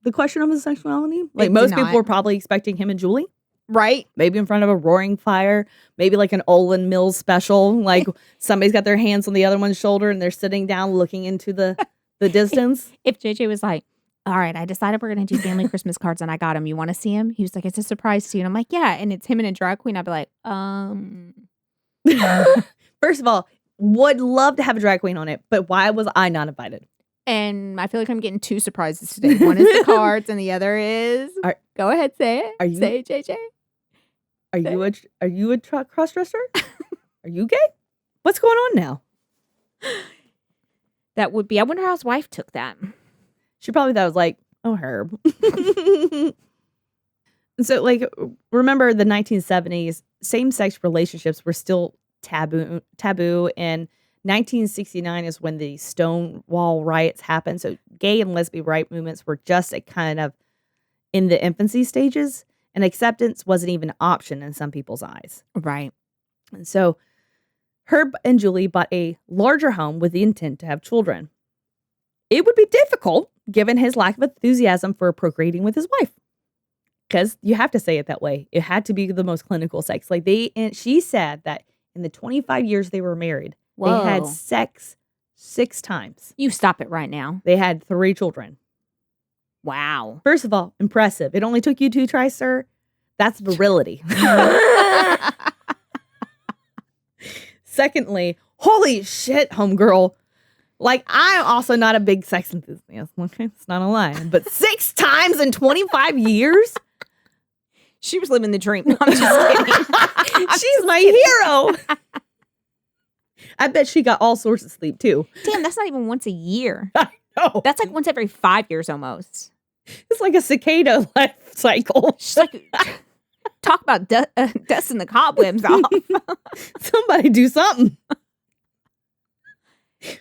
the question of his sexuality. Like most people were probably expecting him and Julie. Right. Maybe in front of a roaring fire. Maybe like an Olin Mills special. Like somebody's got their hands on the other one's shoulder and they're sitting down looking into the distance. If JJ was like, all right, I decided we're going to do family Christmas cards and I got him. You want to see him? He was like, it's a surprise to you. And I'm like, yeah. And it's him and a drag queen. I'd be like, First of all, would love to have a drag queen on it, but why was I not invited? And I feel like I'm getting two surprises today. One is the cards and the other is, go ahead, say it. Say it, JJ. Are you a cross-dresser? Are you gay? What's going on now? That would be, I wonder how his wife took that. She probably thought it was like, oh, Herb. So, like, remember the 1970s, same-sex relationships were still taboo, and 1969 is when the Stonewall riots happened. So gay and lesbian right movements were just a kind of in the infancy stages, and acceptance wasn't even an option in some people's eyes. Right. And so Herb and Julie bought a larger home with the intent to have children. It would be difficult given his lack of enthusiasm for procreating with his wife. Because you have to say it that way. It had to be the most clinical sex. Like she said that in the 25 years they were married, Whoa. They had sex 6 times. You stop it right now. They had 3 children. Wow. First of all, impressive. It only took you 2 tries, sir. That's virility. Secondly, holy shit, homegirl. Like, I'm also not a big sex enthusiast. Okay, it's not a lie. But 6 times in 25 years? She was living the dream. No, I'm just kidding. She's my hero. I bet she got all sorts of sleep, too. Damn, that's not even once a year. I know. That's like once every 5 years almost. It's like a cicada life cycle. She's like, talk about dusting the cobwebs off. Somebody do something.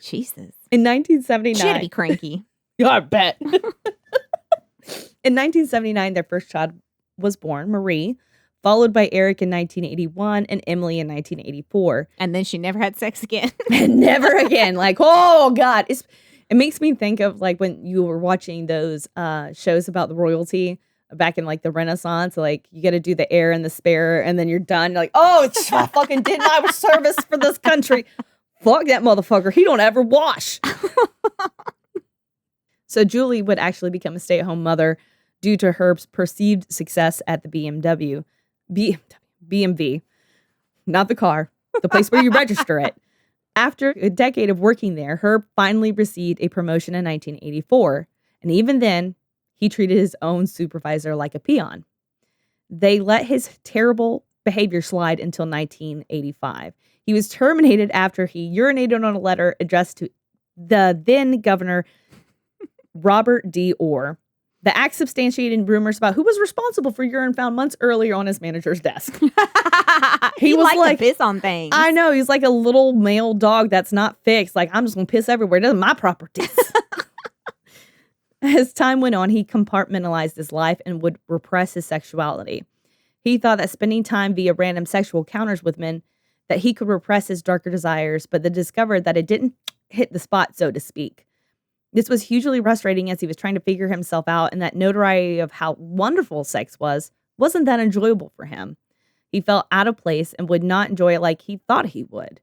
Jesus. In 1979. She had to be cranky. Yeah, I bet. In 1979, their first child was born, Marie, followed by Eric in 1981 and Emily in 1984. And then she never had sex again. And never again. Like, oh, God. It makes me think of, like, when you were watching those shows about the royalty back in, like, the Renaissance. Like, you got to do the heir and the spare, and then you're done. You're like, oh, I fucking did my service for this country. Fuck that motherfucker. He don't ever wash. So Julie would actually become a stay-at-home mother due to Herb's perceived success at the BMV, not the car, the place where you register it. After a decade of working there, Herb finally received a promotion in 1984. And even then, he treated his own supervisor like a peon. They let his terrible behavior slide until 1985. He was terminated after he urinated on a letter addressed to the then governor, Robert D. Orr. The act substantiated rumors about who was responsible for urine found months earlier on his manager's desk. He was like to piss on things. I know. He's like a little male dog that's not fixed. Like, I'm just going to piss everywhere. It doesn't my properties. As time went on, he compartmentalized his life and would repress his sexuality. He thought that spending time via random sexual encounters with men, that he could repress his darker desires, but they discovered that it didn't hit the spot, so to speak. This was hugely frustrating as he was trying to figure himself out, and that notoriety of how wonderful sex wasn't that enjoyable for him. He felt out of place and would not enjoy it like he thought he would.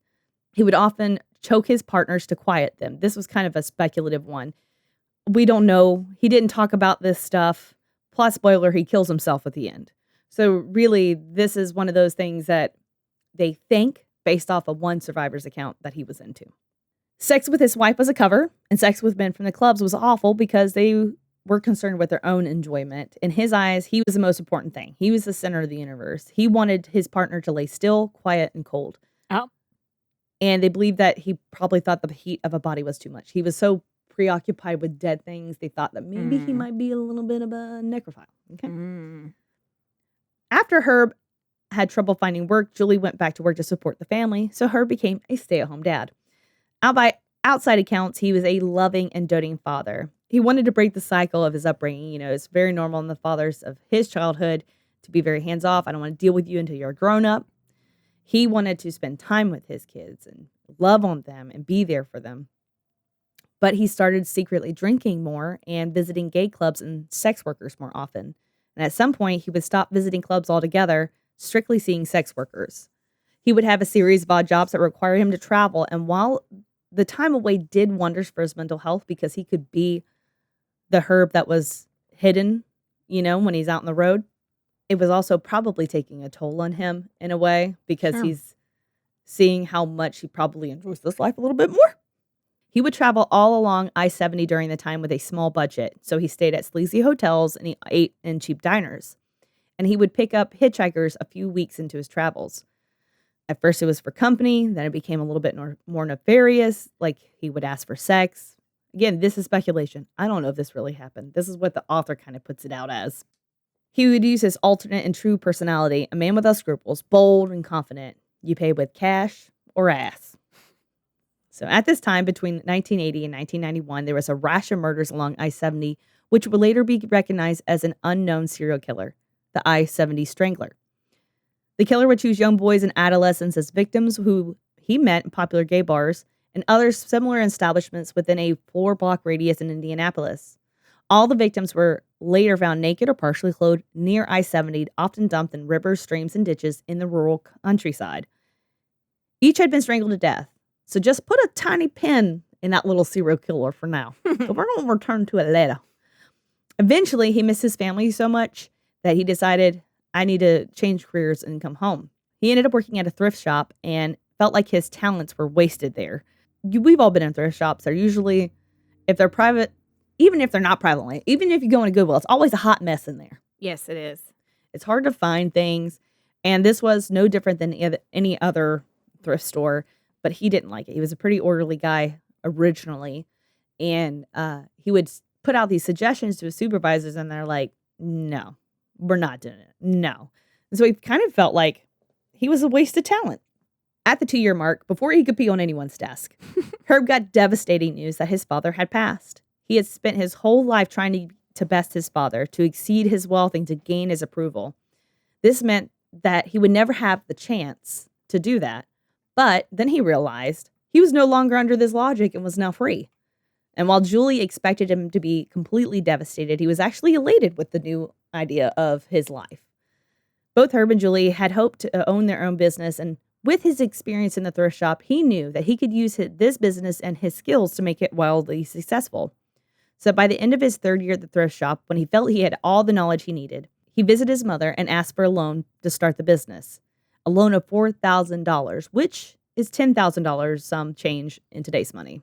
He would often choke his partners to quiet them. This was kind of a speculative one. We don't know. He didn't talk about this stuff. Plot spoiler, he kills himself at the end. So really, this is one of those things that they think based off of one survivor's account that he was into. Sex with his wife was a cover, and sex with men from the clubs was awful because they were concerned with their own enjoyment. In his eyes, he was the most important thing. He was the center of the universe. He wanted his partner to lay still, quiet, and cold. Oh. And they believed that he probably thought the heat of a body was too much. He was so preoccupied with dead things, they thought that maybe he might be a little bit of a necrophile. Okay. After Herb had trouble finding work, Julie went back to work to support the family, so Herb became a stay-at-home dad. By outside accounts, he was a loving and doting father. He wanted to break the cycle of his upbringing. You know, it's very normal in the fathers of his childhood to be very hands-off. I don't want to deal with you until you're grown up. He wanted to spend time with his kids and love on them and be there for them. But he started secretly drinking more and visiting gay clubs and sex workers more often. And at some point, he would stop visiting clubs altogether, strictly seeing sex workers. He would have a series of odd jobs that required him to travel. And while the time away did wonders for his mental health because he could be the Herb that was hidden, you know, when he's out on the road, it was also probably taking a toll on him in a way because he's seeing how much he probably enjoys this life a little bit more. He would travel all along I-70 during the time with a small budget, so he stayed at sleazy hotels and he ate in cheap diners. And he would pick up hitchhikers a few weeks into his travels. At first it was for company, then it became a little bit more nefarious, like he would ask for sex. Again, this is speculation. I don't know if this really happened. This is what the author kind of puts it out as. He would use his alternate and true personality, a man without scruples, bold and confident. You pay with cash or ass. So at this time, between 1980 and 1991, there was a rash of murders along I-70, which would later be recognized as an unknown serial killer, the I-70 Strangler. The killer would choose young boys and adolescents as victims who he met in popular gay bars and other similar establishments within a 4-block radius in Indianapolis. All the victims were later found naked or partially clothed near I-70, often dumped in rivers, streams, and ditches in the rural countryside. Each had been strangled to death. So just put a tiny pin in that little serial killer for now. So we're going to return to it later. Eventually, he missed his family so much that he decided, I need to change careers and come home. He ended up working at a thrift shop and felt like his talents were wasted there. We've all been in thrift shops. They're usually, if they're private, even if they're not privately, even if you go into Goodwill, it's always a hot mess in there. Yes, it is. It's hard to find things. And this was no different than any other thrift store. But he didn't like it. He was a pretty orderly guy originally. And he would put out these suggestions to his supervisors, and they're like, no, we're not doing it. No. And so he kind of felt like he was a waste of talent. At the 2-year mark, before he could pee on anyone's desk, Herb got devastating news that his father had passed. He had spent his whole life trying to best his father, to exceed his wealth, and to gain his approval. This meant that he would never have the chance to do that. But then he realized he was no longer under this logic and was now free. And while Julie expected him to be completely devastated, he was actually elated with the new idea of his life. Both Herb and Julie had hoped to own their own business, and with his experience in the thrift shop, he knew that he could use this business and his skills to make it wildly successful. So by the end of his 3rd year at the thrift shop, when he felt he had all the knowledge he needed, he visited his mother and asked for a loan to start the business. A loan of $4,000, which is $10,000 some change in today's money,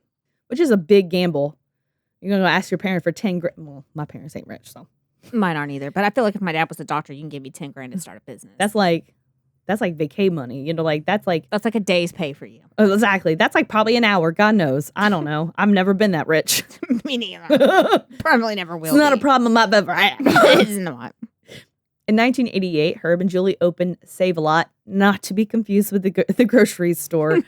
which is a big gamble. You're going to ask your parent for 10 grand. Well, my parents ain't rich, so. Mine aren't either. But I feel like if my dad was a doctor, you can give me 10 grand to start a business. That's like vacay money. You know, like that's like a day's pay for you. Exactly. That's like probably an hour. God knows. I don't know. I've never been that rich. Me neither. Probably never will. It's not a problem I've ever had. It's not. In 1988, Herb and Julie opened Save-A-Lot, not to be confused with the grocery store.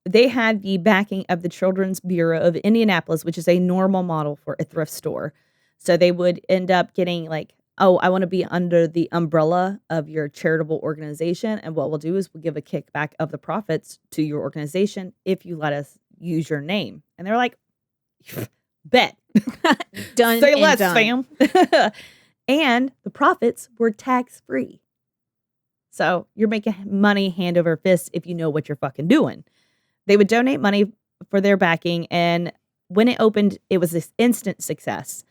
They had the backing of the Children's Bureau of Indianapolis, which is a normal model for a thrift store. So they would end up getting like, oh, I want to be under the umbrella of your charitable organization. And what we'll do is we'll give a kickback of the profits to your organization if you let us use your name. And they're like, bet. Done. Say and less, done. fam. And the profits were tax-free. So you're making money hand over fist if you know what you're fucking doing. They would donate money for their backing, and when it opened, it was this instant success,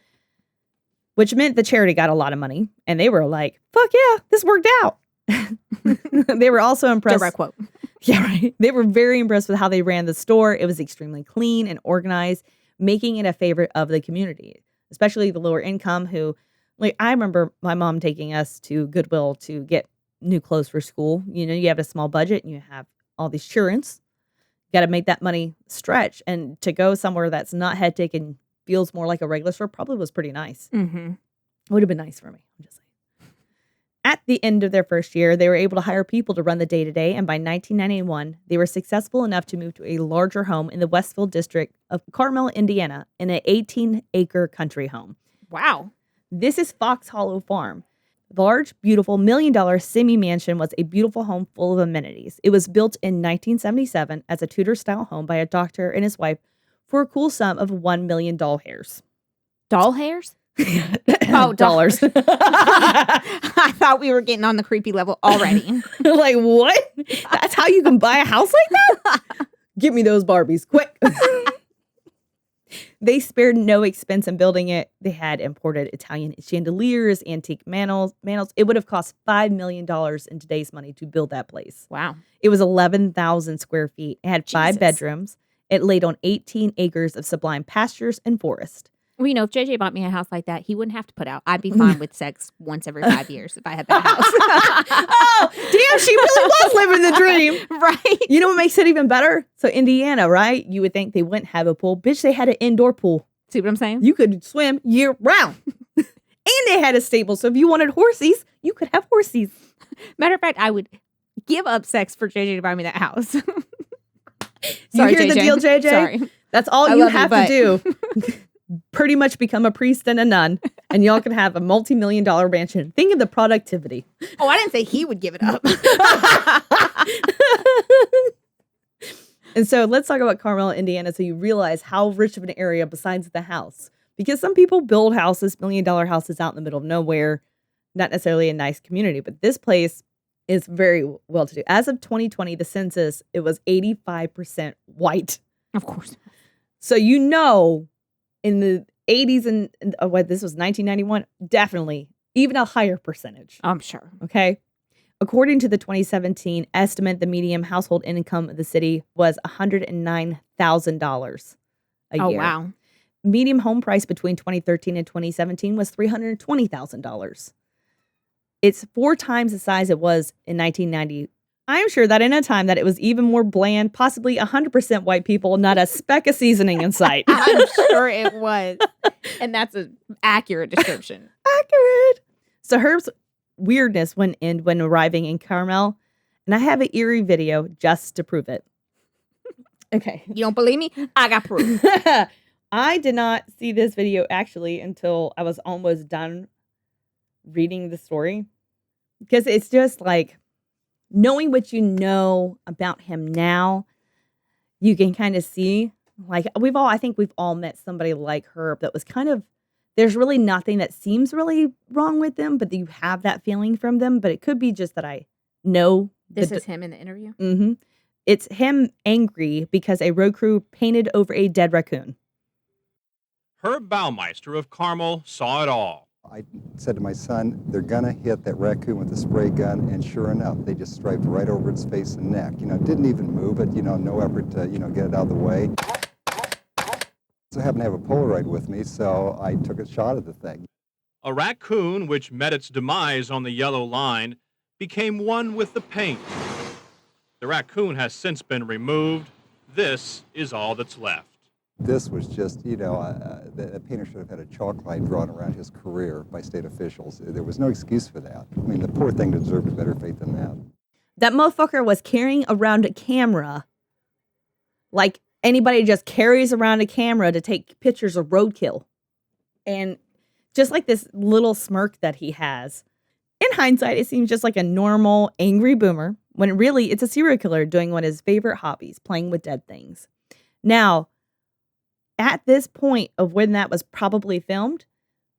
which meant the charity got a lot of money, and they were like, fuck yeah, this worked out. They were also impressed. Direct quote. Yeah, right. They were very impressed with how they ran the store. It was extremely clean and organized, making it a favorite of the community, especially the lower income who, like, I remember my mom taking us to Goodwill to get new clothes for school. You know, you have a small budget and you have all these insurance. Got to make that money stretch. And to go somewhere that's not hectic and feels more like a regular store probably was pretty nice. Mm-hmm. Would have been nice for me. I'm just saying. At the end of their first year, they were able to hire people to run the day-to-day, and by 1991, they were successful enough to move to a larger home in the Westville district of Carmel, Indiana, in an 18-acre country home. Wow. This is Fox Hollow Farm. The large, beautiful, $1 million semi-mansion was a beautiful home full of amenities. It was built in 1977 as a Tudor-style home by a doctor and his wife for a cool sum of $1 million hairs. Doll hairs? Oh, dollars. I thought we were getting on the creepy level already. Like, what? That's how you can buy a house like that? Give me those Barbies, quick. They spared no expense in building it. They had imported Italian chandeliers, antique mantles. It would have cost $5 million in today's money to build that place. Wow. It was 11,000 square feet. It had 5 bedrooms. It laid on 18 acres of sublime pastures and forest. Well, you know, if JJ bought me a house like that, he wouldn't have to put out. I'd be fine with sex once every 5 years if I had that house. Oh, damn, she really was living the dream. Right. You know what makes it even better? So Indiana, right? You would think they wouldn't have a pool. Bitch, they had an indoor pool. See what I'm saying? You could swim year round. And they had a stable. So if you wanted horsies, you could have horsies. Matter of fact, I would give up sex for JJ to buy me that house. Sorry, Sorry, you hear JJ. the deal, JJ? Sorry. That's all I you love you, have to do. Pretty much become a priest and a nun, and y'all can have a multi-million-dollar mansion. Think of the productivity. Oh, I didn't say he would give it up. And so let's talk about Carmel, Indiana, so you realize how rich of an area besides the house. Because some people build houses, million-dollar houses out in the middle of nowhere, not necessarily a nice community, but this place is very well-to-do. As of 2020, the census, it was 85% white. Of course. So you know, in the 80s and what this was 1991, definitely even a higher percentage. I'm sure. Okay. According to the 2017 estimate, the median household income of the city was $109,000 a year. Oh, wow. Median home price between 2013 and 2017 was $320,000. It's 4 times the size it was in 1990. I'm sure that in a time that it was even more bland, possibly 100% white people, not a speck of seasoning in sight. I'm sure it was. And that's an accurate description. Accurate. So Herb's weirdness went in when arriving in Carmel, and I have an eerie video just to prove it. Okay. You don't believe me? I got proof. I did not see this video actually until I was almost done reading the story, because it's just like, knowing what you know about him now, you can kind of see, like, I think we've all met somebody like Herb that was kind of, there's really nothing that seems really wrong with them, but you have that feeling from them. But it could be just that I know. This is him in the interview? Mm-hmm. It's him angry because a road crew painted over a dead raccoon. Herb Baumeister of Carmel saw it all. I said to my son, they're going to hit that raccoon with a spray gun, and sure enough, they just striped right over its face and neck. You know, didn't even move it, you know, no effort to, you know, get it out of the way. So I happened to have a Polaroid with me, so I took a shot at the thing. A raccoon, which met its demise on the yellow line, became one with the paint. The raccoon has since been removed. This is all that's left. This was just, you know, the painter should have had a chalk line drawn around his career by state officials. There was no excuse for that. I mean, the poor thing deserved a better fate than that. That motherfucker was carrying around a camera like anybody just carries around a camera to take pictures of roadkill. And just like this little smirk that he has. In hindsight, it seems just like a normal, angry boomer, when really it's a serial killer doing one of his favorite hobbies, playing with dead things. Now, at this point of when that was probably filmed,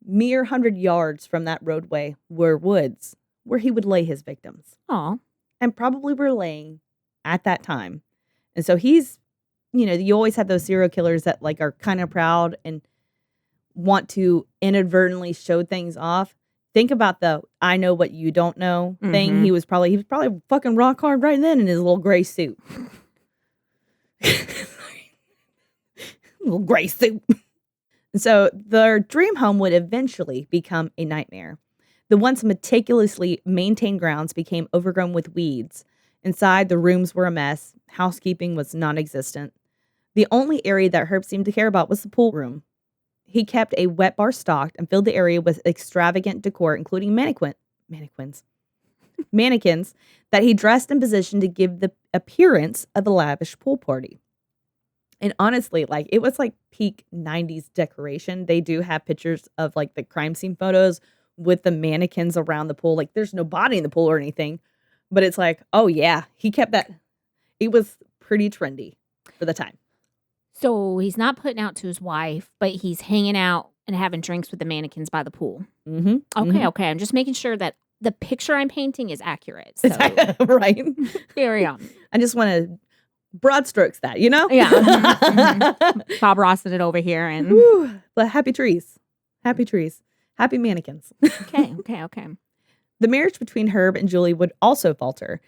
mere 100 yards from that roadway were woods where he would lay his victims. Aw. And probably were laying at that time. And so he's you always have those serial killers that like are kind of proud and want to inadvertently show things off. Think about the "I know what you don't know" thing. Mhm. He was probably fucking rock hard right then in his little gray suit. Little gray suit. So their dream home would eventually become a nightmare. The once meticulously maintained grounds became overgrown with weeds. Inside, the rooms were a mess. Housekeeping was non-existent. The only area that Herb seemed to care about was the pool room. He kept a wet bar stocked and filled the area with extravagant decor, including mannequins that he dressed and positioned to give the appearance of a lavish pool party. And honestly, like it was like peak 90s decoration. They do have pictures of like the crime scene photos with the mannequins around the pool. Like there's no body in the pool or anything, but it's like, oh yeah, he kept that. It was pretty trendy for the time. So he's not putting out to his wife, but he's hanging out and having drinks with the mannequins by the pool. Mm-hmm. Okay. I'm just making sure that the picture I'm painting is accurate. So Right. carry on. I just want to broad strokes that, you know? Yeah. Mhm. Bob Rossing it over here. And Whew. But happy trees. Happy trees. Happy mannequins. okay. The marriage between Herb and Julie would also falter,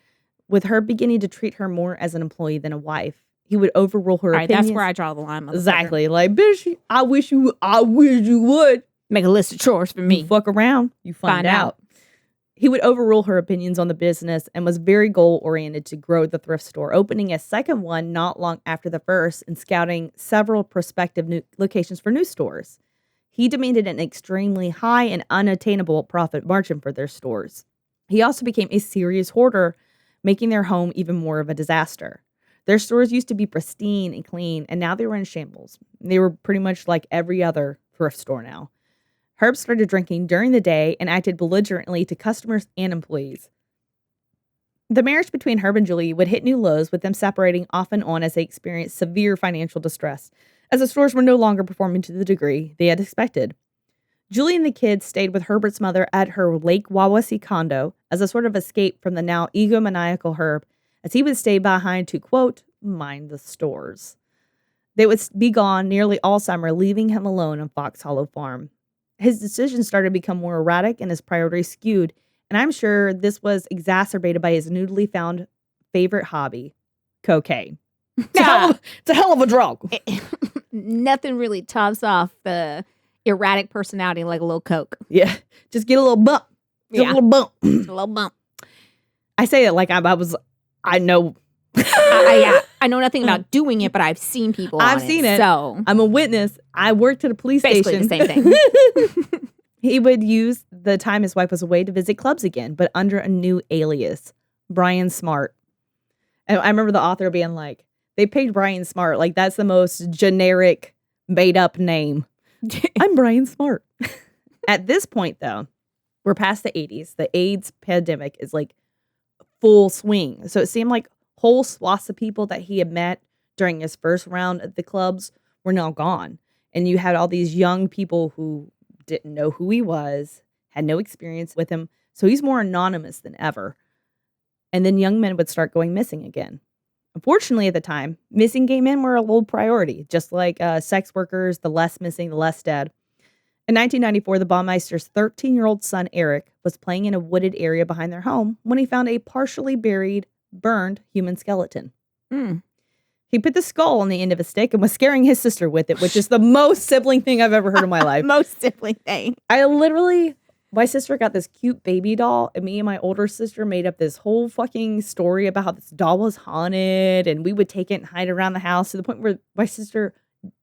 with Herb beginning to treat her more as an employee than a wife. He would overrule her All right, opinions. that's where I draw the line. Motherfucker. Exactly. Like, bitch, I wish you would. Make a list of chores for me. You fuck around, you find out. He would overrule her opinions on the business and was very goal-oriented to grow the thrift store, opening a second one not long after the first and scouting several prospective new locations for new stores. He demanded an extremely high and unattainable profit margin for their stores. He also became a serious hoarder, making their home even more of a disaster. Their stores used to be pristine and clean, and now they were in shambles. They were pretty much like every other thrift store now. Herb started drinking during the day and acted belligerently to customers and employees. The marriage between Herb and Julie would hit new lows, with them separating off and on as they experienced severe financial distress, as the stores were no longer performing to the degree they had expected. Julie and the kids stayed with Herbert's mother at her Lake Wawasee condo as a sort of escape from the now egomaniacal Herb, as he would stay behind to, quote, mind the stores. They would be gone nearly all summer, leaving him alone on Fox Hollow Farm. His decisions started to become more erratic and his priorities skewed, and I'm sure this was exacerbated by his newly found favorite hobby, cocaine. It's a hell of a drug. Nothing really tops off the erratic personality like a little coke. Yeah, just get a little bump. Get a little bump. A little bump. I say it like I know. I know nothing about doing it, but I've seen people. I've seen it. So I'm a witness. I worked at a police basically station. the same thing. He would use the time his wife was away to visit clubs again, but under a new alias, Brian Smart. And I remember the author being like, they picked Brian Smart. Like, that's the most generic, made up name. I'm Brian Smart. At this point, though, we're past the 80s. The AIDS pandemic is like full swing. So it seemed like whole swaths of people that he had met during his first round at the clubs were now gone. And you had all these young people who didn't know who he was, had no experience with him. So he's more anonymous than ever. And then young men would start going missing again. Unfortunately, at the time, missing gay men were a low priority, just like sex workers. The less missing, the less dead. In 1994, the Baumeister's 13-year-old son, Eric, was playing in a wooded area behind their home when he found a partially burned human skeleton. He put the skull on the end of a stick and was scaring his sister with it, which is the most sibling thing I've ever heard in my life. Most sibling thing. My sister got this cute baby doll, and me and my older sister made up this whole fucking story about how this doll was haunted, and we would take it and hide it around the house to the point where my sister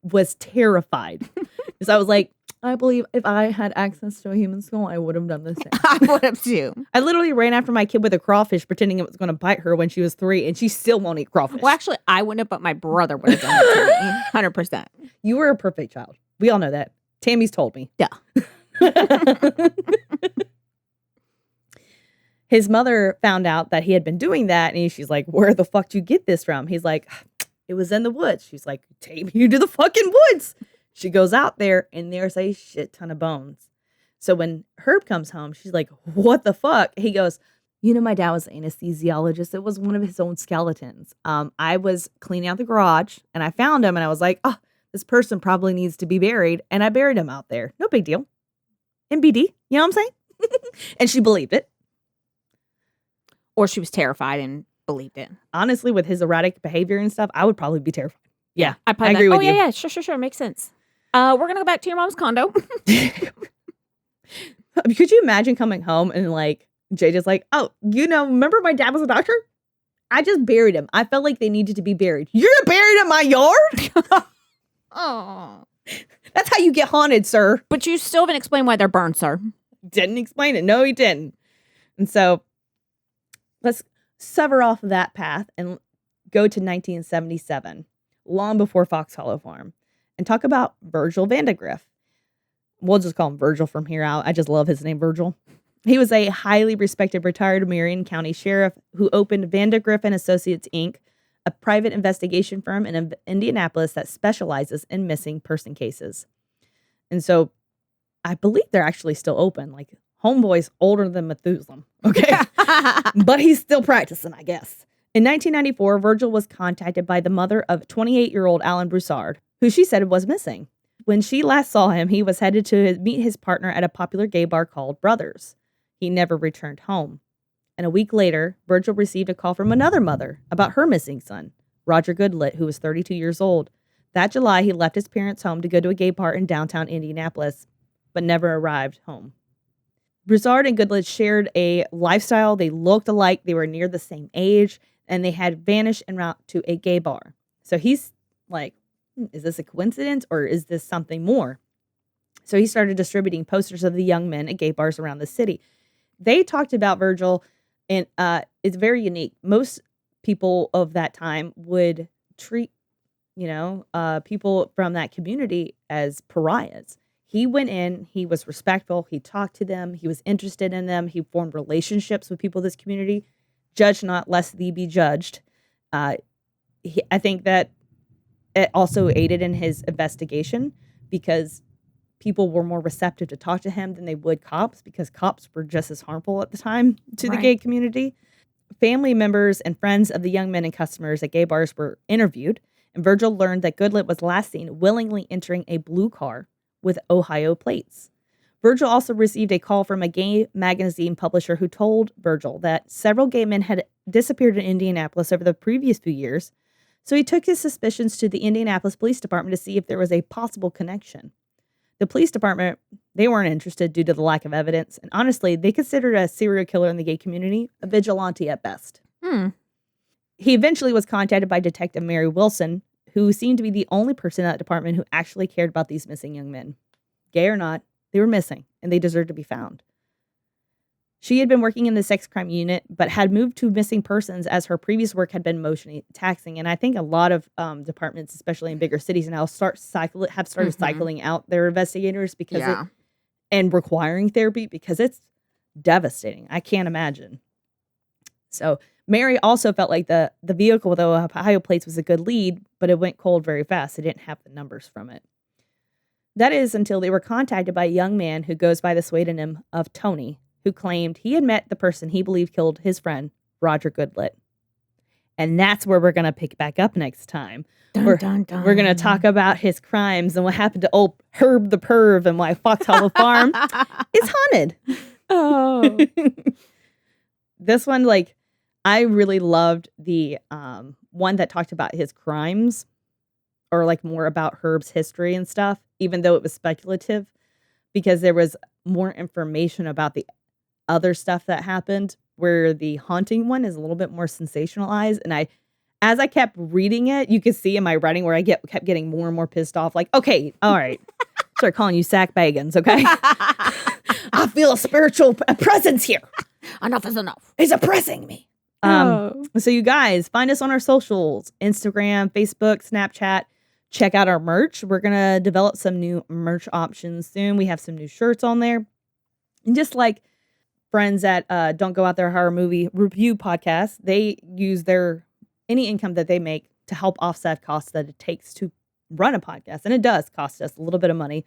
was terrified. Because I was like, I believe if I had access to a human skull, I would have done the same. I would have too. I literally ran after my kid with a crawfish, pretending it was going to bite her when she was 3, and she still won't eat crawfish. Well, actually, I wouldn't have, but my brother would have done it to me. 100%. You were a perfect child. We all know that. Tammy's told me. Yeah. His mother found out that he had been doing that, and she's like, where the fuck did you get this from? He's like, it was in the woods. She's like, take me to the fucking woods. She goes out there, and there's a shit ton of bones. So when Herb comes home, she's like, what the fuck? He goes, My dad was an anesthesiologist. It was one of his own skeletons. I was cleaning out the garage and I found him and I was like, oh, this person probably needs to be buried. And I buried him out there. No big deal. MBD. You know what I'm saying? And she believed it. Or she was terrified and believed it. Honestly, with his erratic behavior and stuff, I would probably be terrified. Yeah, I I agree with you. yeah, sure. Makes sense. We're going to go back to your mom's condo. Could you imagine coming home and like, JJ's like, oh, remember my dad was a doctor? I just buried him. I felt like they needed to be buried. You're buried in my yard? Oh. That's how you get haunted, sir. But you still haven't explained why they're burned, sir. Didn't explain it. No, he didn't. And so let's sever off that path and go to 1977, long before Fox Hollow Farm, and talk about Virgil Vandegrift. We'll just call him Virgil from here out. I just love his name, Virgil. He was a highly respected retired Marion County sheriff who opened Vandegrift and Associates, Inc., a private investigation firm in Indianapolis that specializes in missing person cases. And so I believe they're actually still open. Like, homeboy's older than Methuselah. Okay. But he's still practicing, I guess. In 1994, Virgil was contacted by the mother of 28-year-old Alan Broussard, who she said was missing. When she last saw him, he was headed to meet his partner at a popular gay bar called Brothers. He never returned home. And a week later, Virgil received a call from another mother about her missing son, Roger Goodlett, who was 32 years old. That July, he left his parents' home to go to a gay bar in downtown Indianapolis, but never arrived home. Broussard and Goodlett shared a lifestyle. They looked alike. They were near the same age, and they had vanished en route to a gay bar. So he's like, is this a coincidence or is this something more? So he started distributing posters of the young men at gay bars around the city. They talked about Virgil, and it's very unique. Most people of that time would treat, people from that community as pariahs. He went in, he was respectful, he talked to them, he was interested in them, he formed relationships with people of this community. Judge not, lest thee be judged. I think that it also aided in his investigation because people were more receptive to talk to him than they would cops, because cops were just as harmful at the time to the gay community. Family members and friends of the young men and customers at gay bars were interviewed, and Virgil learned that Goodlett was last seen willingly entering a blue car with Ohio plates. Virgil also received a call from a gay magazine publisher who told Virgil that several gay men had disappeared in Indianapolis over the previous few years, so he took his suspicions to the Indianapolis Police Department to see if there was a possible connection. The police department, they weren't interested due to the lack of evidence, and honestly, they considered a serial killer in the gay community a vigilante at best. He eventually was contacted by Detective Mary Wilson, who seemed to be the only person in that department who actually cared about these missing young men. Gay or not, they were missing, and they deserved to be found. She had been working in the sex crime unit, but had moved to missing persons as her previous work had been emotionally taxing. And I think a lot of departments, especially in bigger cities now, have started cycling out their investigators because and requiring therapy because it's devastating. I can't imagine. So Mary also felt like the vehicle with the Ohio plates was a good lead, but it went cold very fast. They didn't have the numbers from it. That is until they were contacted by a young man who goes by the pseudonym of Tony, who claimed he had met the person he believed killed his friend, Roger Goodlett. And that's where we're going to pick back up next time. We're going to talk about his crimes and what happened to old Herb the Perv and why Fox Hollow Farm is haunted. Oh. This one, like, I really loved the one that talked about his crimes or like more about Herb's history and stuff, even though it was speculative, because there was more information about the other stuff that happened, where the haunting one is a little bit more sensationalized. And as I kept reading it, you could see in my writing where I kept getting more and more pissed off. Like, okay, all right, start calling you Sack Bagans, okay? I feel a spiritual presence here. Enough is enough. It's oppressing me. So you guys, find us on our socials, Instagram, Facebook, Snapchat. Check out our merch. We're going to develop some new merch options soon. We have some new shirts on there. And just like friends at Don't Go Out There Horror Movie Review podcast, they use any income that they make to help offset costs that it takes to run a podcast. And it does cost us a little bit of money.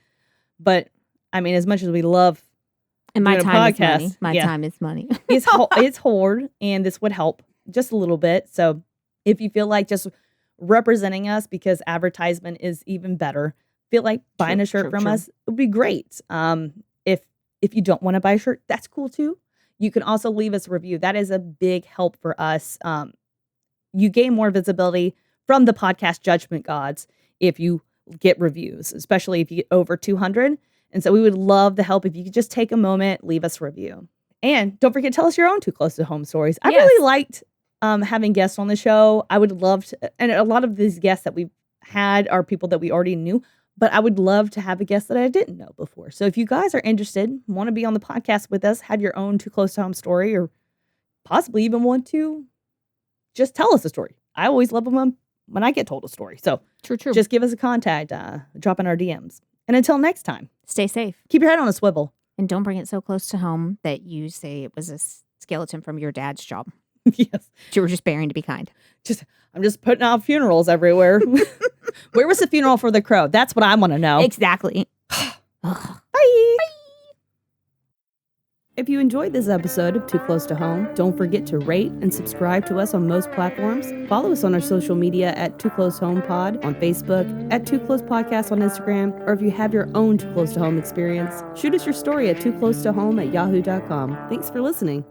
But I mean, as much as we love And my doing a time is podcast. money. My Yeah. time is money. It's hard, and this would help just a little bit. So if you feel like just representing us, because advertisement is even better, feel like buying a shirt from us would be great. If you don't want to buy a shirt, that's cool too. You can also leave us a review. That is a big help for us. You gain more visibility from the podcast judgment gods if you get reviews, especially if you get over 200. And so we would love the help if you could just take a moment, leave us a review. And don't forget to tell us your own Too Close to Home stories. I really liked having guests on the show. I would love to, and a lot of these guests that we've had are people that we already knew, but I would love to have a guest that I didn't know before. So if you guys are interested, want to be on the podcast with us, have your own Too Close to Home story, or possibly even want to just tell us a story. I always love them when I get told a story. So True. just give us a contact, drop in our DMs. And until next time, Stay safe. keep your head on a swivel. And don't bring it so close to home that you say it was a skeleton from your dad's job. Yes. You were just bearing to be kind. I'm just putting out funerals everywhere. Where was the funeral for the crow? That's what I want to know. Exactly. Bye. If you enjoyed this episode of Too Close to Home, don't forget to rate and subscribe to us on most platforms. Follow us on our social media at Too Close Home Pod on Facebook, at Too Close Podcast on Instagram, or if you have your own Too Close to Home experience, shoot us your story at tooclosetohome@yahoo.com. Thanks for listening.